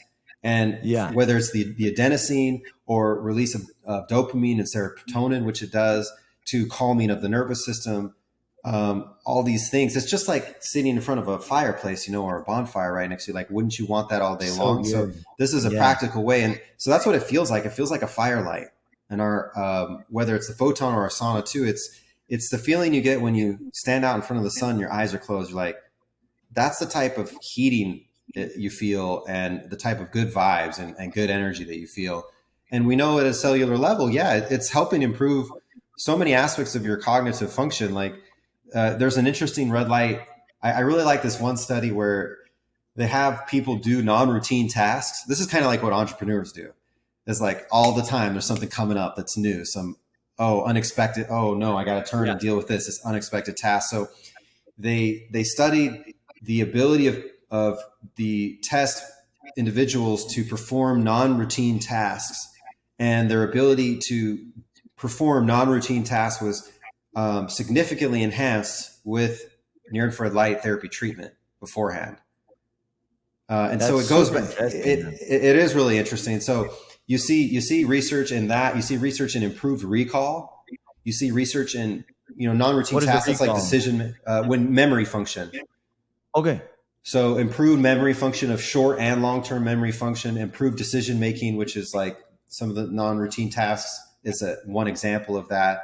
B: And whether it's the adenosine or release of dopamine and serotonin, which it does, to calming of the nervous system, all these things, it's just like sitting in front of a fireplace, or a bonfire right next to you. Like, wouldn't you want that all day long? So this is a practical way. And so that's what it feels like. It feels like a firelight. And our, whether it's the photon or a sauna too, it's the feeling you get when you stand out in front of the sun, your eyes are closed. You're like, that's the type of heating that you feel, and the type of good vibes and good energy that you feel. And we know at a cellular level, it's helping improve so many aspects of your cognitive function. Like there's an interesting red light. I really like this one study where they have people do non-routine tasks. This is kind of like what entrepreneurs do. It's like all the time there's something coming up that's new, unexpected. Oh no, I got to turn and deal with this unexpected task. So they studied the ability of the test individuals to perform non-routine tasks, and their ability to perform non-routine tasks was significantly enhanced with near-infrared light therapy treatment beforehand. And that's so it goes back. It is really interesting. So you see research in that. You see research in improved recall. You see research in non-routine tasks. It's like decision when memory function.
A: Okay.
B: So improved memory function of short and long-term memory function, improved decision making, which is like some of the non-routine tasks is one example of that.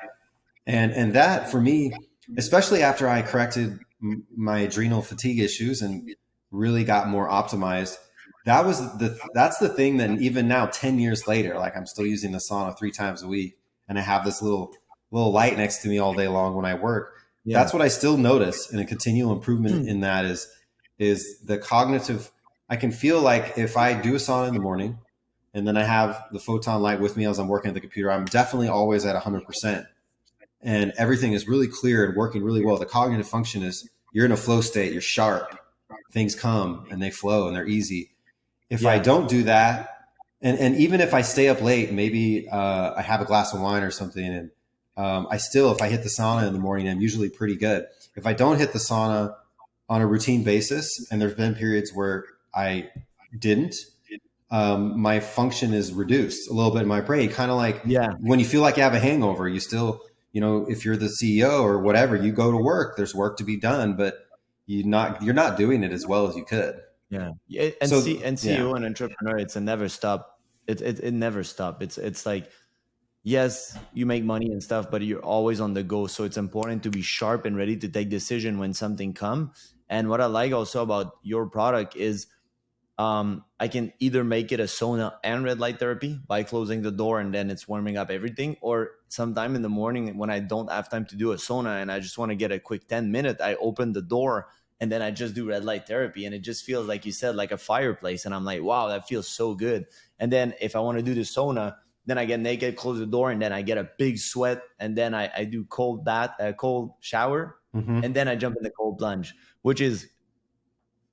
B: And that for me, especially after I corrected my adrenal fatigue issues and really got more optimized, that's the thing that even now 10 years later, like I'm still using the sauna 3 times a week and I have this little light next to me all day long when I work.
A: Yeah.
B: That's what I still notice, and a continual improvement in that is the cognitive. I can feel like if I do a sauna in the morning and then I have the photon light with me as I'm working at the computer, I'm definitely always at 100%. And everything is really clear and working really well. The cognitive function is you're in a flow state, you're sharp, things come and they flow and they're easy. If I
A: Yeah.
B: don't do that, and even if I stay up late, maybe I have a glass of wine or something, and if I hit the sauna in the morning, I'm usually pretty good. If I don't hit the sauna on a routine basis, and there's been periods where I didn't, my function is reduced a little bit in my brain. Kind of like
A: Yeah.
B: when you feel like you have a hangover, you still, if you're the CEO or whatever, you go to work, there's work to be done, but you're not doing it as well as you could.
A: Yeah. Yeah. And
B: So
A: CEO and entrepreneur, it's a never stop. It never stop. It's like, yes, you make money and stuff, but you're always on the go. So it's important to be sharp and ready to take decision when something comes. And what I like also about your product is I can either make it a sauna and red light therapy by closing the door and then it's warming up everything, or sometime in the morning when I don't have time to do a sauna and I just want to get a quick 10 minute, I open the door and then I just do red light therapy, and it just feels like you said, like a fireplace, and I'm like, wow, that feels so good. And then if I want to do the sauna, then I get naked, close the door, and then I get a big sweat, and then I do cold bath, cold shower,
B: Mhm.
A: and then I jump in the cold plunge, which is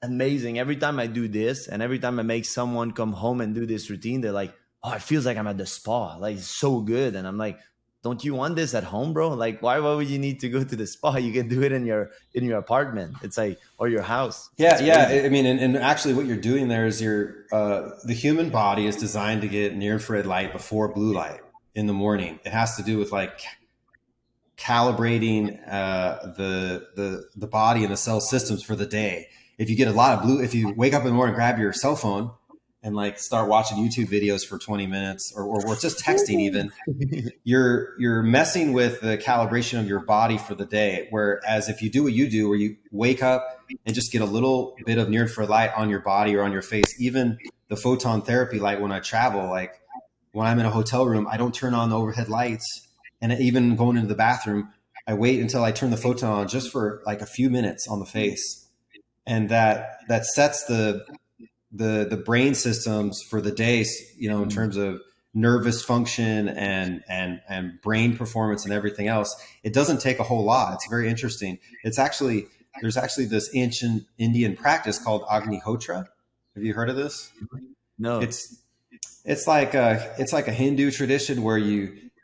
A: amazing. Every time I do this, and every time I make someone come home and do this routine, they're like, oh, it feels like I'm at the spa, like it's so good. And I'm like, don't you want this at home, bro? Like, why would you need to go to the spa? You can do it in your apartment. It's like, or your house.
B: Yeah,
A: It's crazy.
B: yeah. I mean, and actually, what you're doing there is the human body is designed to get near infrared light before blue light in the morning. It has to do with like calibrating the body and the cell systems for the day. If you get a lot of blue, if you wake up in the morning, grab your cell phone and like start watching YouTube videos for 20 minutes or just texting even, you're messing with the calibration of your body for the day. Whereas if you do what you do, where you wake up and just get a little bit of near infrared light on your body or on your face, even the photon therapy light when I travel, like when I'm in a hotel room, I don't turn on the overhead lights. And even going into the bathroom, I wait until I turn the photon on just for like a few minutes on the face. And that sets the brain systems for the day, in terms of nervous function and brain performance and everything else. It doesn't take a whole lot. It's very interesting. There's actually this ancient Indian practice called Agnihotra. Have you heard of this?
A: No.
B: It's like a Hindu tradition where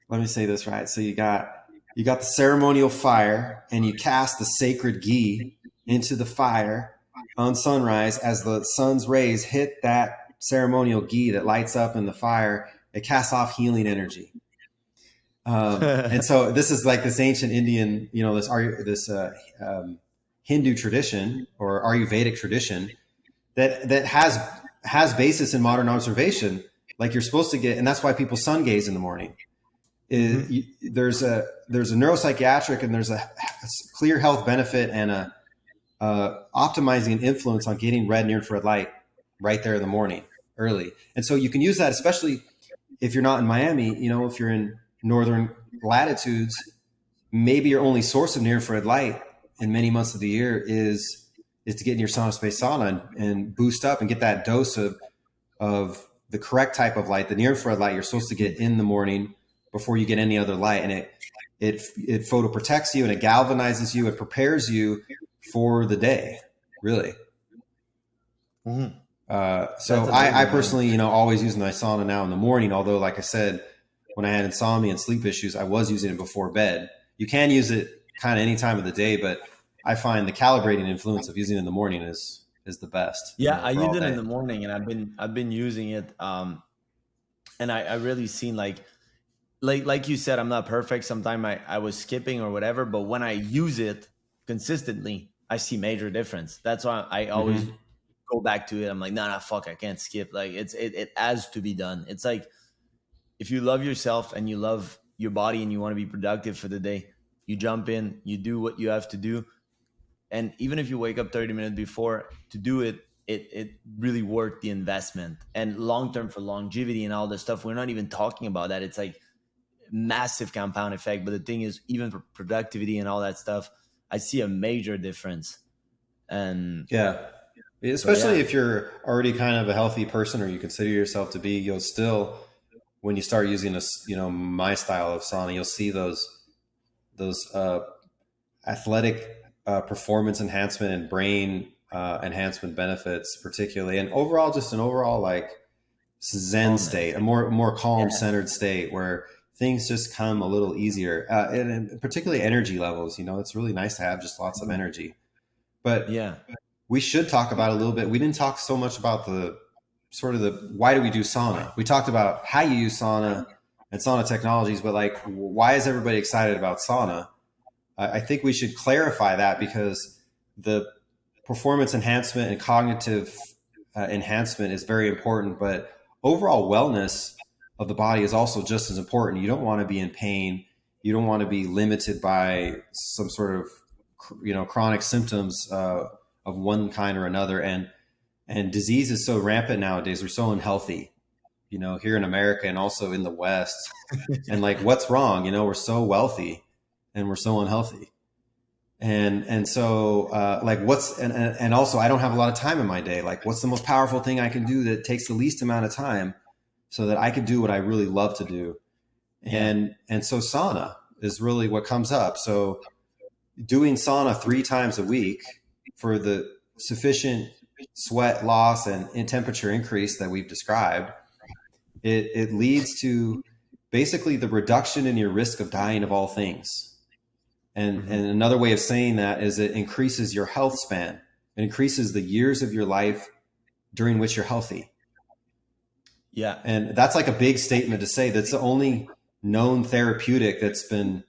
B: let me say this right. So you got the ceremonial fire and you cast the sacred ghee into the fire on sunrise. As the sun's rays hit that ceremonial ghee that lights up in the fire, it casts off healing energy. And so this is like this ancient Indian, this Hindu tradition or Ayurvedic tradition that has basis in modern observation. Like you're supposed to get, and that's why people sun gaze in the morning. There's a neuropsychiatric and there's a clear health benefit and a optimizing influence on getting red near infrared light right there in the morning early. And so you can use that, especially if you're not in Miami. If you're in northern latitudes, maybe your only source of near infrared light in many months of the year is to get in your SaunaSpace sauna and boost up and get that dose of the correct type of light, the near infrared light you're supposed to get in the morning before you get any other light. And it photoprotects you and it galvanizes you. It prepares you for the day, really.
A: Mm-hmm.
B: So I personally, always use my sauna now in the morning. Although, like I said, when I had insomnia and sleep issues, I was using it before bed. You can use it kind of any time of the day, but I find the calibrating influence of using it in the morning is the best.
A: Yeah, I
B: for
A: use
B: all
A: it in
B: day.
A: the morning, and I've been using it, and I really seen like you said, I'm not perfect. Sometimes I was skipping or whatever, but when I use it consistently, I see major difference. That's why I always
B: Mm-hmm.
A: go back to it. I'm like, nah, fuck, I can't skip. Like it has to be done. It's like if you love yourself and you love your body and you want to be productive for the day, you jump in, you do what you have to do. And even if you wake up 30 minutes before to do it, it really worth the investment. And long term for longevity and all this stuff, we're not even talking about that. It's like massive compound effect. But the thing is, even for productivity and all that stuff, I see a major difference. And
B: Yeah.
A: so
B: Especially
A: yeah,
B: if you're already kind of a healthy person, or you consider yourself to be, you'll still, when you start using this, my style of sauna, you'll see those athletic performance enhancement and brain enhancement benefits, particularly, and overall, just an overall like Zen
A: calmness.
B: state, a more calm,
A: Yeah.
B: centered state where things just come a little easier, and particularly energy levels. It's really nice to have just lots of energy. But
A: Yeah.
B: we should talk about a little bit. We didn't talk so much about the sort of the why do we do sauna. We talked about how you use sauna and sauna technologies, but like why is everybody excited about sauna? I think we should clarify that, because the performance enhancement and cognitive enhancement is very important, but overall wellness of the body is also just as important. You don't want to be in pain. You don't want to be limited by some sort of chronic symptoms of one kind or another. And disease is so rampant nowadays. We're so unhealthy, here in America and also in the West. And like, what's wrong? We're so wealthy and we're so unhealthy. And so like and also I don't have a lot of time in my day. Like, what's the most powerful thing I can do that takes the least amount of time so that I can do what I really love to do?
A: Yeah.
B: And so sauna is really what comes up. So doing sauna 3 times a week for the sufficient sweat loss and in temperature increase that we've described, it leads to basically the reduction in your risk of dying of all things. And another way of saying that is it increases your health span. It increases the years of your life during which you're healthy.
A: Yeah.
B: And that's like a big statement to say. That's the only known therapeutic that's been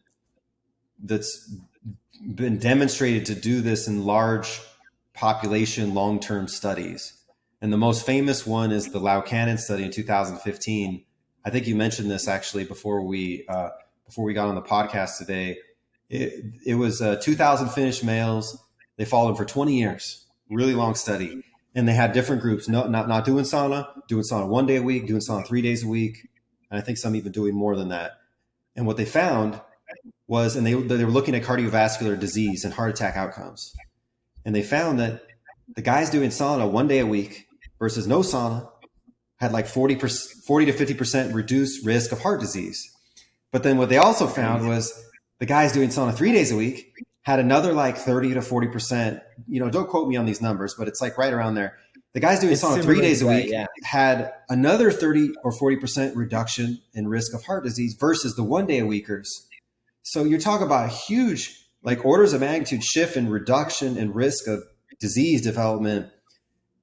B: demonstrated to do this in large population long-term studies. And the most famous one is the Laucanen study in 2015. I think you mentioned this actually before we got on the podcast today. It was 2,000 Finnish males. They followed them for 20 years, really long study. And they had different groups, not doing sauna 1 day a week, doing sauna 3 days a week. And I think some even doing more than that. And what they found was, and they were looking at cardiovascular disease and heart attack outcomes. And they found that the guys doing sauna 1 day a week versus no sauna had like 40 to 50% reduced risk of heart disease. But then what they also found was the guys doing sauna 3 days a week had another like 30 to 40%, don't quote me on these numbers, but it's like right around there. The guys doing
A: It's
B: sauna 3
A: similar
B: days
A: to
B: a
A: that.
B: week
A: Yeah.
B: had another 30 or 40% reduction in risk of heart disease versus the 1 day a weekers. So you're talking about a huge, like orders of magnitude shift in reduction in risk of disease development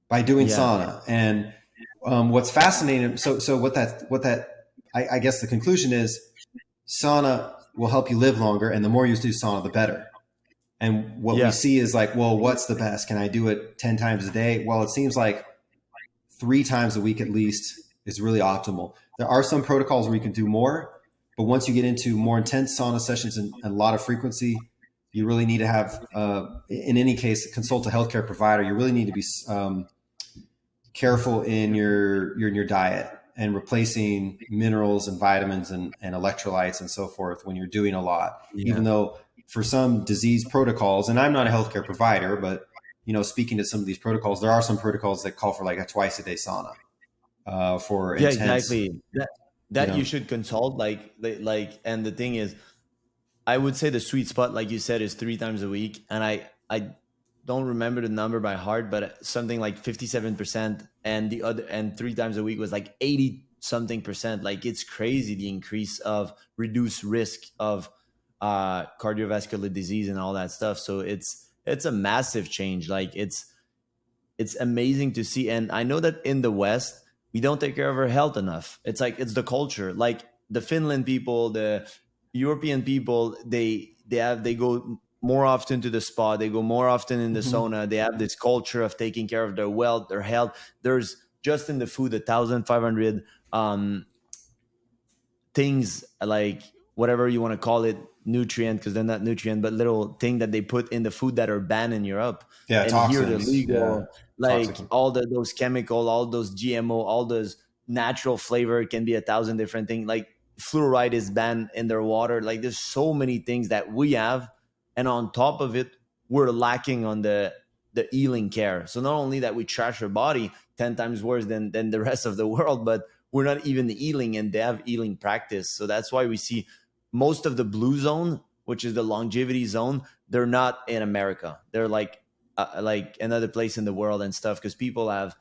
B: by doing
A: Yeah.
B: sauna. And what's fascinating, so what I guess the conclusion is, sauna will help you live longer, and the more you do sauna, the better. And what we
A: Yeah.
B: see is like, well, what's the best? Can I do it 10 times a day? Well, it seems like 3 times a week at least is really optimal. There are some protocols where you can do more, but once you get into more intense sauna sessions and a lot of frequency, you really need to have, in any case, consult a healthcare provider. You really need to be careful in your diet and replacing minerals and vitamins and electrolytes and so forth when you're doing a lot.
A: Yeah.
B: Even though for some disease protocols, and I'm not a healthcare provider, but speaking to some of these protocols, there are some protocols that call for like a twice a day sauna for
A: Yeah,
B: intense,
A: exactly.
B: you
A: That you
B: know.
A: should consult and the thing is, I would say the sweet spot, like you said, is 3 times a week. And I don't remember the number by heart, but something like 57%, and the other, and 3 times a week was like 80 something percent. Like it's crazy, the increase of reduced risk of cardiovascular disease and all that stuff. So it's a massive change. Like it's amazing to see. And I know that in the West, we don't take care of our health enough. It's like, it's the culture. Like the Finland people, the European people, they go more often to the spa. They go more often in the
B: Mm-hmm.
A: sauna. They have this culture of taking care of their wealth, their health. There's just in the food 1,500 things, like whatever you want to call it, nutrient, because they're not nutrient, but little thing that they put in the food that are banned in Europe.
B: Yeah,
A: And here they're
B: toxins. Yeah,
A: legal, like
B: toxic.
A: all those chemical, all those GMO, all those natural flavor, can be 1,000 different things. Like fluoride is banned in their water. Like there's so many things that we have, and on top of it, we're lacking on the healing care. So not only that we trash our body 10 times worse than the rest of the world, but we're not even healing, and they have healing practice. So that's why we see most of the blue zone, which is the longevity zone, they're not in America. They're like another place in the world and stuff, because people have,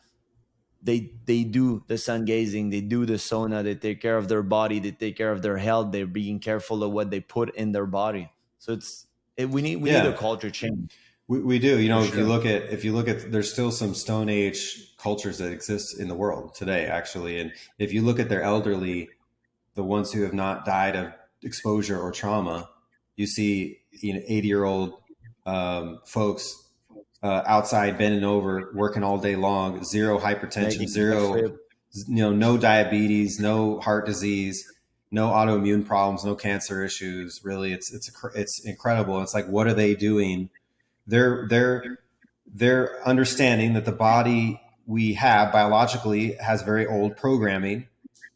A: they do the sun gazing, they do the sauna, they take care of their body, they take care of their health, they're being careful of what they put in their body. So we need a
B: Yeah,
A: culture change
B: we do.
A: for
B: If you
A: sure.
B: look at there's still some Stone Age cultures that exist in the world today, actually. And if you look at their elderly, the ones who have not died of exposure or trauma, you see 80-year-old folks outside bending over, working all day long, zero hypertension,
A: Making a
B: zero,
A: flip.
B: no diabetes, no heart disease, no autoimmune problems, no cancer issues. Really, it's incredible. It's like, what are they doing? They're understanding that the body we have biologically has very old programming.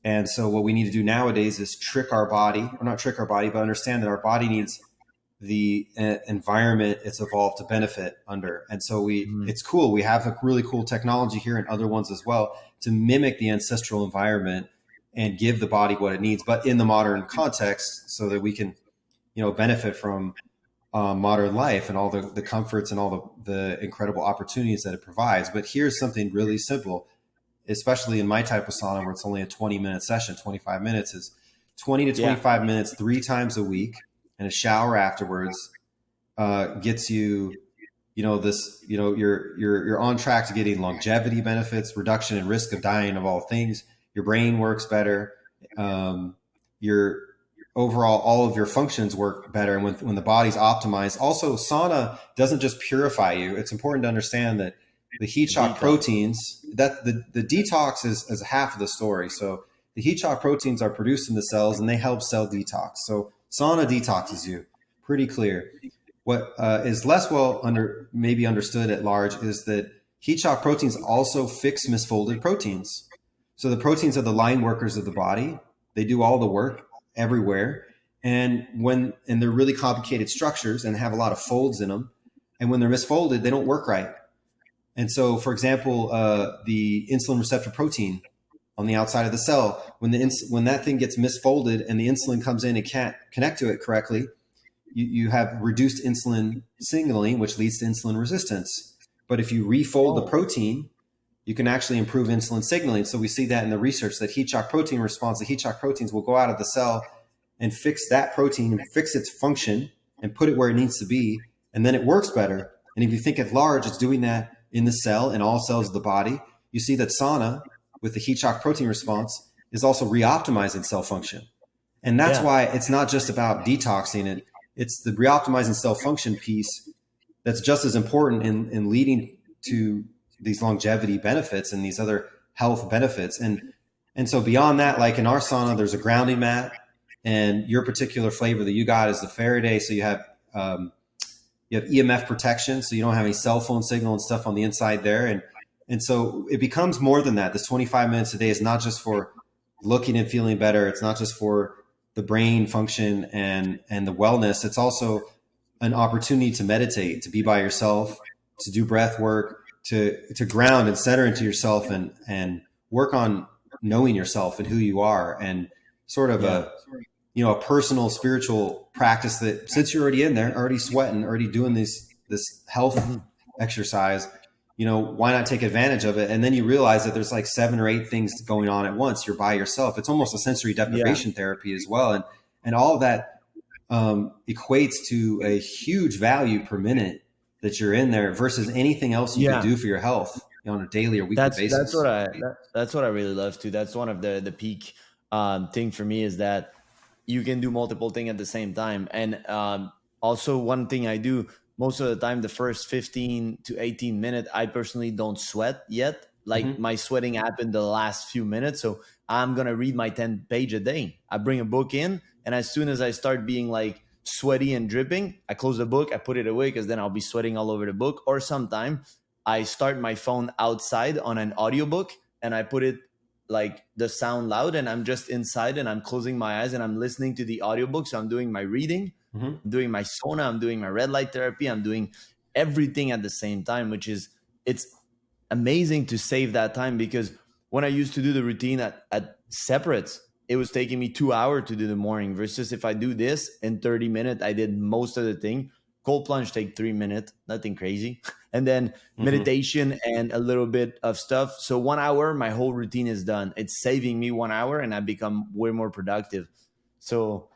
B: And so what we need to do nowadays is trick our body, or not trick our body, but understand that our body needs the environment it's evolved to benefit under. And so
A: Mhm.
B: it's cool. We have a really cool technology here, and other ones as well, to mimic the ancestral environment and give the body what it needs, but in the modern context, so that we can, benefit from modern life and all the comforts and all the incredible opportunities that it provides. But here's something really simple, especially in my type of sauna where it's only a 20-minute session, 25 minutes, is 20 to
A: Yeah.
B: 25 minutes 3 times a week, and a shower afterwards gets you, you're on track to getting longevity benefits, reduction in risk of dying of all things. Your brain works better. Your overall, all of your functions work better. And when the body's optimized, also sauna doesn't just purify you. It's important to understand that the heat shock
A: Detox.
B: proteins, that the detox is half of the story. So the heat shock proteins are produced in the cells, and they help cell detox. So sauna detoxes you. Pretty clear. What is less maybe understood at large is that heat shock proteins also fix misfolded proteins. So the proteins are the line workers of the body. They do all the work everywhere. And they're really complicated structures and have a lot of folds in them. And when they're misfolded, they don't work right. And so, for example, the insulin receptor protein on the outside of the cell, when that thing gets misfolded and the insulin comes in and can't connect to it correctly, you have reduced insulin signaling, which leads to insulin resistance. But if you refold the
A: Oh,
B: protein, you can actually improve insulin signaling. So we see that in the research, that heat shock protein response, the heat shock proteins will go out of the cell and fix that protein and fix its function and put it where it needs to be. And then it works better. And if you think at large, it's doing that in the cell and all cells of the body. You see that sauna with the heat shock protein response is also reoptimizing cell function. And that's
A: yeah.
B: why it's not just about detoxing it. It's the reoptimizing cell function piece that's just as important in leading to these longevity benefits and these other health benefits. And so beyond that, like in our sauna, there's a grounding mat, and your particular flavor that you got is the Faraday. So you have EMF protection, so you don't have any cell phone signal and stuff on the inside there. And so it becomes more than that. This 25 minutes a day is not just for looking and feeling better. It's not just for the brain function and the wellness. It's also an opportunity to meditate, to be by yourself, to do breath work, to ground and center into yourself, and work on knowing yourself and who you are, and sort of
A: Yeah.
B: a personal spiritual practice that, since you're already in there, already sweating, already doing this health
A: Mhm.
B: exercise, why not take advantage of it? And then you realize that there's like 7 or 8 things going on at once. You're by yourself. It's almost a sensory
A: Yeah.
B: deprivation therapy as well. And all of that equates to a huge value per minute that you're in there versus anything else you could
A: Yeah.
B: do for your health on a daily or weekly
A: That's what
B: basis.
A: that's what I really love too. That's one of the peak thing for me, is that you can do multiple things at the same time. And also one thing I do most of the time, the first 15 to 18 minutes, I personally don't sweat yet. Like
B: Mm-hmm.
A: my sweating happened the last few minutes. So I'm going to read my 10 page a day. I bring a book in, and as soon as I start being like sweaty and dripping, I close the book, I put it away because then I'll be sweating all over the book. Or sometimes I start my phone outside on an audiobook and I put it like the sound loud, and I'm just inside and I'm closing my eyes and I'm listening to the audiobook. So I'm doing my reading,
B: Mm-hmm.
A: I'm doing my sauna, I'm doing my red light therapy, I'm doing everything at the same time, which is, it's amazing to save that time, because when I used to do the routine at separates, it was taking me 2 hours to do the morning, versus if I do this in 30 minutes, I did most of the thing. Cold plunge take 3 minutes, nothing crazy. And then
B: Mm-hmm.
A: meditation and a little bit of stuff. So 1 hour, my whole routine is done. It's saving me 1 hour and I become way more productive. So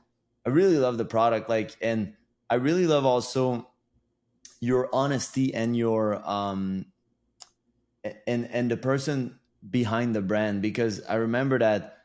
A: I really love the product. Like, and I really love also your honesty and your and the person behind the brand, because I remember that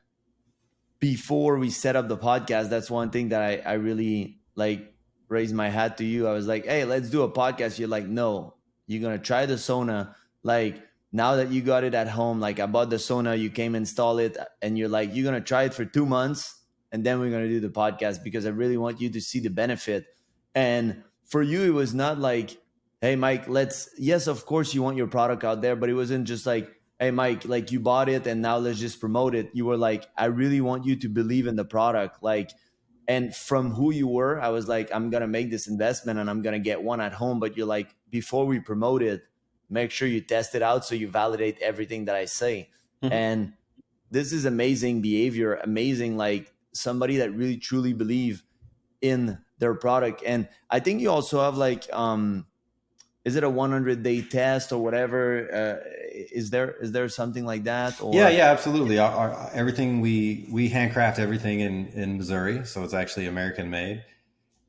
A: before we set up the podcast, that's one thing that I really like raised my hat to you. I was like, hey, let's do a podcast. You're like, no, you're gonna try the sauna. Like, now that you got it at home, like I bought the sauna, you came install it, and you're like, you're gonna try it for 2 months and then we're gonna do the podcast, because I really want you to see the benefit. And for you, it was not like, hey Mike, let's, yes, of course you want your product out there, but it wasn't just like, hey Mike, like you bought it and now let's just promote it. You were like, I really want you to believe in the product. Like, and from who you were, I was like, I'm gonna make this investment and I'm gonna get one at home. But you're like, before we promote it, make sure you test it out so you validate everything that I say.
B: Mm-hmm.
A: And this is amazing behavior, amazing, like somebody that really truly believe in their product. And I think you also have like is it a 100-day test or whatever? Is there something like that?
B: Yeah,
A: Or
B: yeah, absolutely. Everything we handcraft everything in Missouri, so it's actually American made.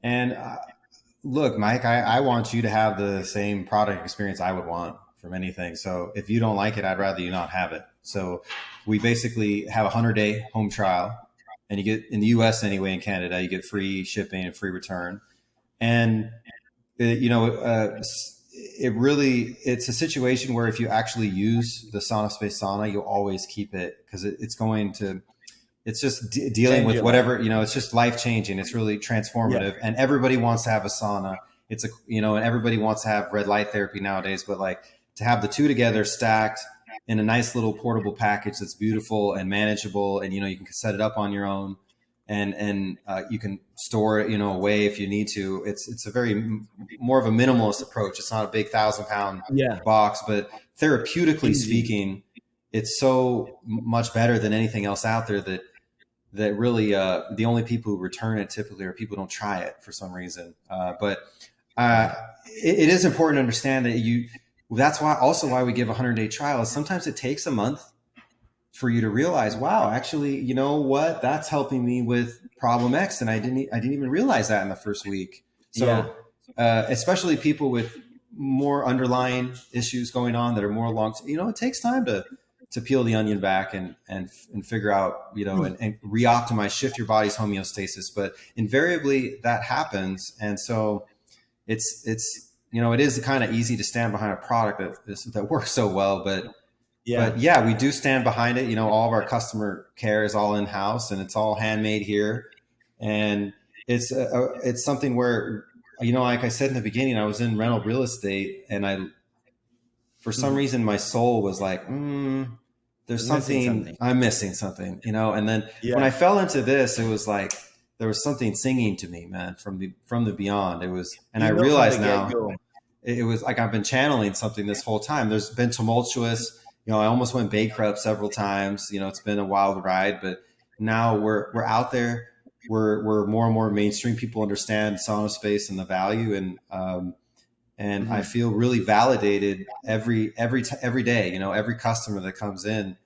B: And look, Mike, I want you to have the same product experience I would want from anything. So if you don't like it, I'd rather you not have it. So we basically have a 100-day home trial, and you get, in the U.S. anyway, in Canada, you get free shipping and free return. And you know, it's a situation where if you actually use the SaunaSpace sauna, you'll always keep it, because it's just dealing
A: change
B: with
A: your life?
B: whatever, it's just life changing. It's really
A: Yeah.
B: transformative, and everybody wants to have a sauna. And everybody wants to have red light therapy nowadays, but like, to have the two together stacked in a nice little portable package that's beautiful and manageable, and you can set it up on your own, and you can store it away if you need to. It's a very more of a minimalist approach. It's not a big 1,000-pound
A: Yeah.
B: box, but therapeutically
A: Easy.
B: speaking, it's so much better than anything else out there that really the only people who return it typically are people who don't try it for some reason. But it is important to understand that that's why we give a 100-day trial. Is sometimes it takes a month for you to realize, wow, actually, you know what? That's helping me with problem X, and I didn't even realize that in the first week.
A: Yeah.
B: So, especially people with more underlying issues going on that are more long, it takes time to peel the onion back and figure out, and re-optimize, shift your body's homeostasis. But invariably that happens, and so it's it is kind of easy to stand behind a product that works so well, but
A: Yeah.
B: yeah, we do stand behind it. All of our customer care is all in house, and it's all handmade here. And it's something where, like I said in the beginning, I was in rental real estate, and for some
A: Mhm.
B: reason, my soul was like, there's
A: Missing
B: something,
A: something.
B: I'm missing something, And then when I
A: Yeah.
B: fell into this, it was like there was something singing to me, man, from the beyond. It was, and I
A: From the
B: realize
A: get
B: now
A: go.
B: it was like I've been channeling something this whole time. There's been tumultuous, I almost went bankrupt several times. It's been a wild ride, but now we're out there. We're more and more mainstream. People understand SaunaSpace and the value, and I
A: Mhm.
B: feel really validated every day. Every customer that comes in,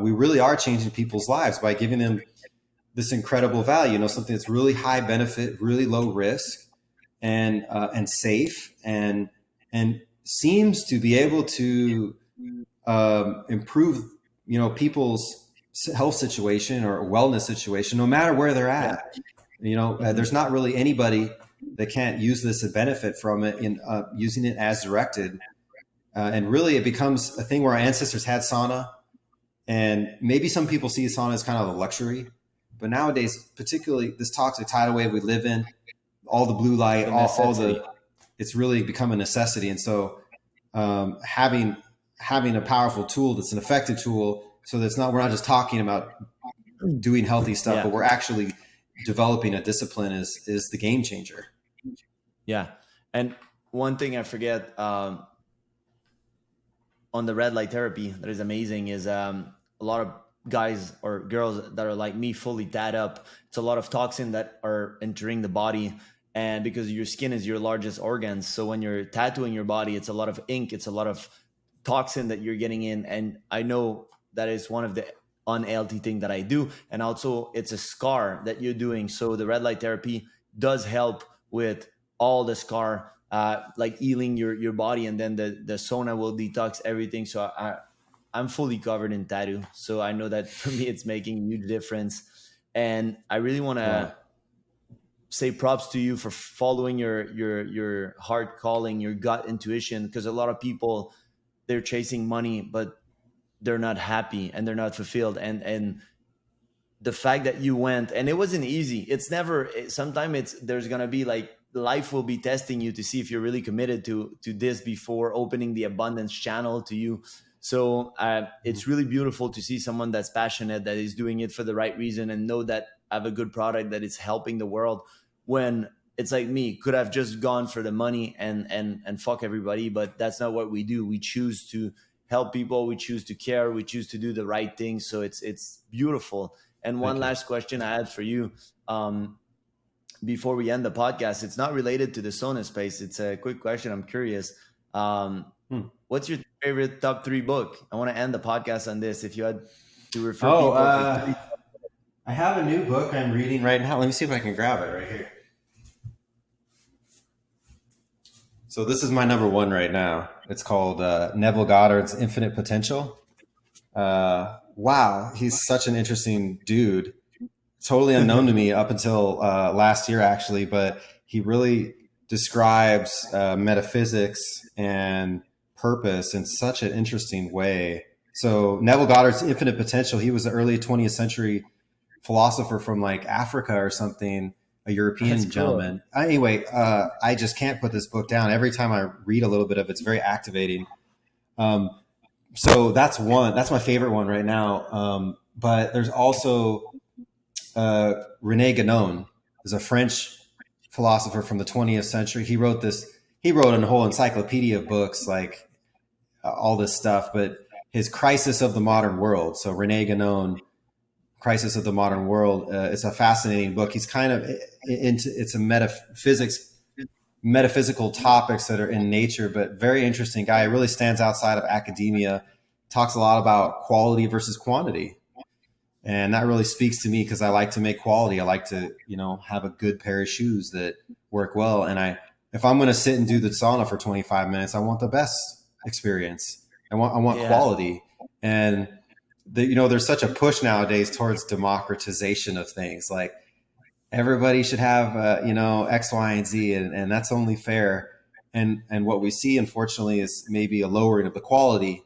B: we really are changing people's lives by giving them this incredible value. Something that's really high benefit, really low risk, and safe, and seems to be able to improve people's health situation or wellness situation, no matter where they're
A: Yeah.
B: at.
A: Mhm.
B: There's not really anybody they can't use this and benefit from it in using it as directed. And really it becomes a thing where our ancestors had sauna, and maybe some people see sauna as kind of a luxury, but nowadays, particularly this toxic tidal wave we live in, all the blue light, it's really become a necessity. And so having a powerful tool that's an effective tool, so that we're not just talking about doing healthy stuff, but we're actually developing a discipline is the game changer.
A: Yeah. And one thing I forget on the red light therapy that is amazing is a lot of guys or girls that are like me, fully tat up. It's a lot of toxin that are entering the body. And because your skin is your largest organ, so when you're tattooing your body, it's a lot of ink, it's a lot of toxin that you're getting in. And I know that is one of the unhealthy thing that I do. And also it's a scar that you're doing. So the red light therapy does help with all the scar, like healing your body. And then the sauna will detox everything. So I'm fully covered in tattoo. So I know that for me, it's making a huge difference. And I really want to say props to you for following your heart calling, your gut intuition, because a lot of people, they're chasing money, but they're not happy and they're not fulfilled. And the fact that you went, and it wasn't easy. It's never, sometimes there's going to be like, life will be testing you to see if you're really committed to this before opening the abundance channel to you. So it's really beautiful to see someone that's passionate, that is doing it for the right reason, and know that I have a good product that is helping the world, when it's like me, could have just gone for the money and fuck everybody. But that's not what we do. We choose to help people. We choose to care. We choose to do the right thing. So it's beautiful. And one last question I had for you before we end the podcast. It's not related to the SaunaSpace. It's a quick question. I'm curious. What's your favorite top 3 book? I want to end the podcast on this. If you had to refer people for 3.
B: I have a new book I'm reading right now. Let me see if I can grab it right here. So this is my number 1 right now. It's called Neville Goddard's Infinite Potential. Wow, he's such an interesting dude. Totally unknown to me up until last year, actually, but he really describes metaphysics and purpose in such an interesting way. So Neville Goddard's Infinite Potential, he was the early 20th century philosopher from like Africa or something, a European gentleman. Cool. Anyway, I just can't put this book down. Every time I read a little bit of it, it's very activating. So that's one. That's my favorite one right now. But there's also René Guénon, is a French philosopher from the 20th century. He wrote a whole encyclopedia of books, like all this stuff. But his Crisis of the Modern World. So René Guénon, Crisis of the Modern World. It's a fascinating book. He's kind of it's a metaphysical topics that are in nature, but very interesting guy. He really stands outside of academia, talks a lot about quality versus quantity. And that really speaks to me because I like to make quality. I like to, have a good pair of shoes that work well. And if I'm going to sit and do the sauna for 25 minutes, I want the best experience. I want quality. And there's such a push nowadays towards democratization of things. Like everybody should have, X, Y, and Z, and that's only fair. And what we see, unfortunately, is maybe a lowering of the quality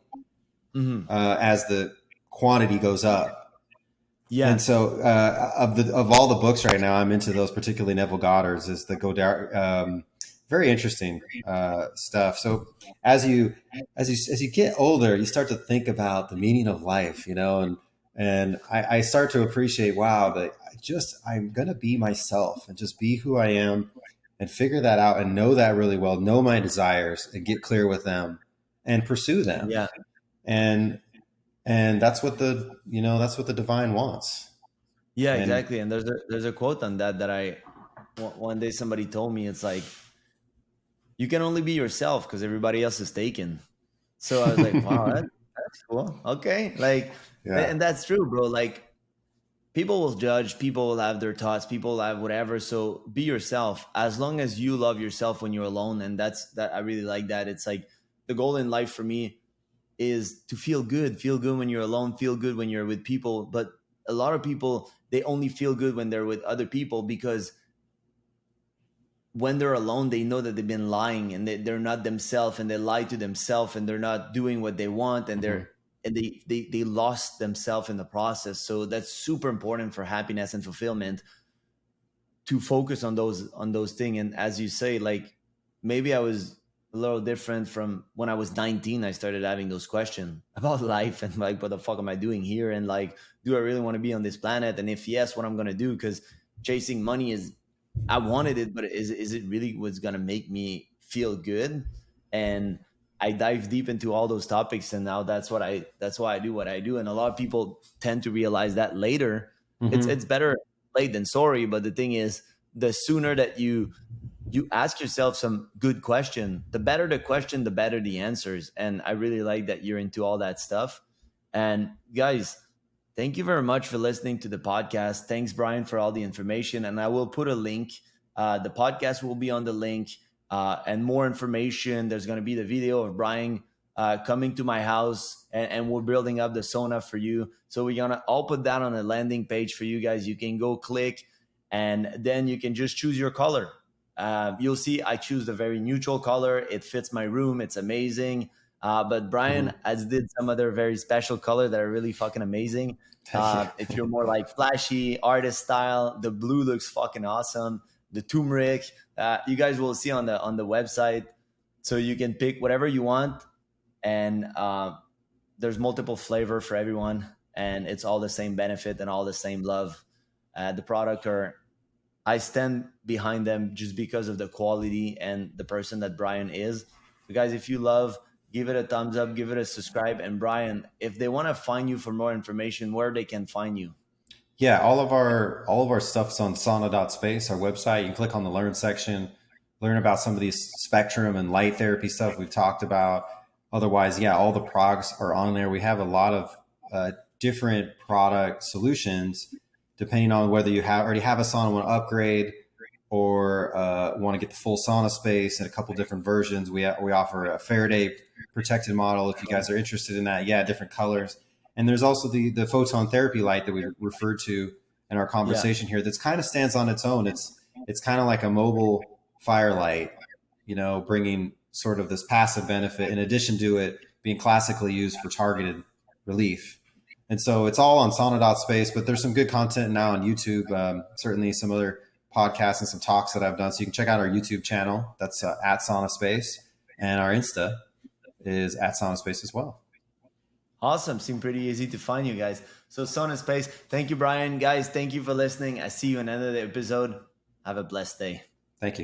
B: as the quantity goes up. Yeah. And so of all the books right now, I'm into those, particularly Neville Goddard's, is the Godard. Very interesting stuff. So as you get older, you start to think about the meaning of life, and I start to appreciate, wow, that I'm going to be myself and just be who I am and figure that out and know that really well, know my desires and get clear with them and pursue them. Yeah. And that's what the divine wants.
A: Yeah, exactly. And there's a quote on that one day somebody told me, it's like, you can only be yourself because everybody else is taken. So I was like, wow, that's cool. Okay. Like, and that's true, bro. Like, people will judge, people will have their thoughts, people will have whatever. So be yourself as long as you love yourself when you're alone. And that I really like that. It's like the goal in life for me is to feel good when you're alone, feel good when you're with people. But a lot of people, they only feel good when they're with other people because when they're alone, they know that they've been lying and they're not themselves, and they lie to themselves, and they're not doing what they want, and
B: Mm-hmm.
A: they lost themselves in the process. So that's super important for happiness and fulfillment, to focus on those things. And as you say, like, maybe I was a little different from when I was 19. I started having those questions about life, and like, what the fuck am I doing here, and like, do I really want to be on this planet, and if yes, what I'm going to do? Because chasing money is, I wanted it, but is it really what's going to make me feel good? And I dive deep into all those topics, and now that's why I do what I do. And a lot of people tend to realize that later.
B: Mm-hmm.
A: It's better late than sorry. But the thing is, the sooner that you ask yourself some good question, the better the question, the better the answers. And I really like that you're into all that stuff. And guys, thank you very much for listening to the podcast. Thanks, Brian, for all the information. And I will put a link. The podcast will be on the link, and more information. There's going to be the video of Brian coming to my house, and we're building up the sauna for you. So we're going to all put that on a landing page for you guys. You can go click, and then you can just choose your color. You'll see I choose the very neutral color. It fits my room. It's amazing. But
B: Mm-hmm.
A: Brian has did some other very special color that are really fucking amazing.
B: Thank you.
A: If you're more like flashy artist style, the blue looks fucking awesome. The turmeric, you guys will see on the website. So you can pick whatever you want, and there's multiple flavor for everyone, and it's all the same benefit and all the same love. The product are, I stand behind them just because of the quality and the person that Brian is. So guys, if you love, give it a thumbs up, give it a subscribe. And Brian, if they want to find you for more information, where they can find you?
B: Yeah, all of our stuff's on sauna.space, our website. You can click on the learn section, learn about some of these spectrum and light therapy stuff we've talked about. Otherwise, yeah, all the progs are on there. We have a lot of different product solutions depending on whether you already have a sauna, want to upgrade, or want to get the full sauna space in a couple different versions. We offer a Faraday protected model if you guys are interested in that. Yeah, different colors. And there's also the photon therapy light that we referred to in our
A: Yeah.
B: conversation here. That's kind of stands on its own. It's kind of like a mobile firelight, bringing sort of this passive benefit in addition to it being classically used for targeted relief. And so it's all on sauna.space, but there's some good content now on YouTube. Certainly some other podcasts and some talks that I've done. So you can check out our YouTube channel. That's at SaunaSpace, and our Insta is at SaunaSpace as well.
A: Awesome. Seemed pretty easy to find you guys. So SaunaSpace, thank you, Brian. Guys, thank you for listening. I see you in another episode. Have a blessed day.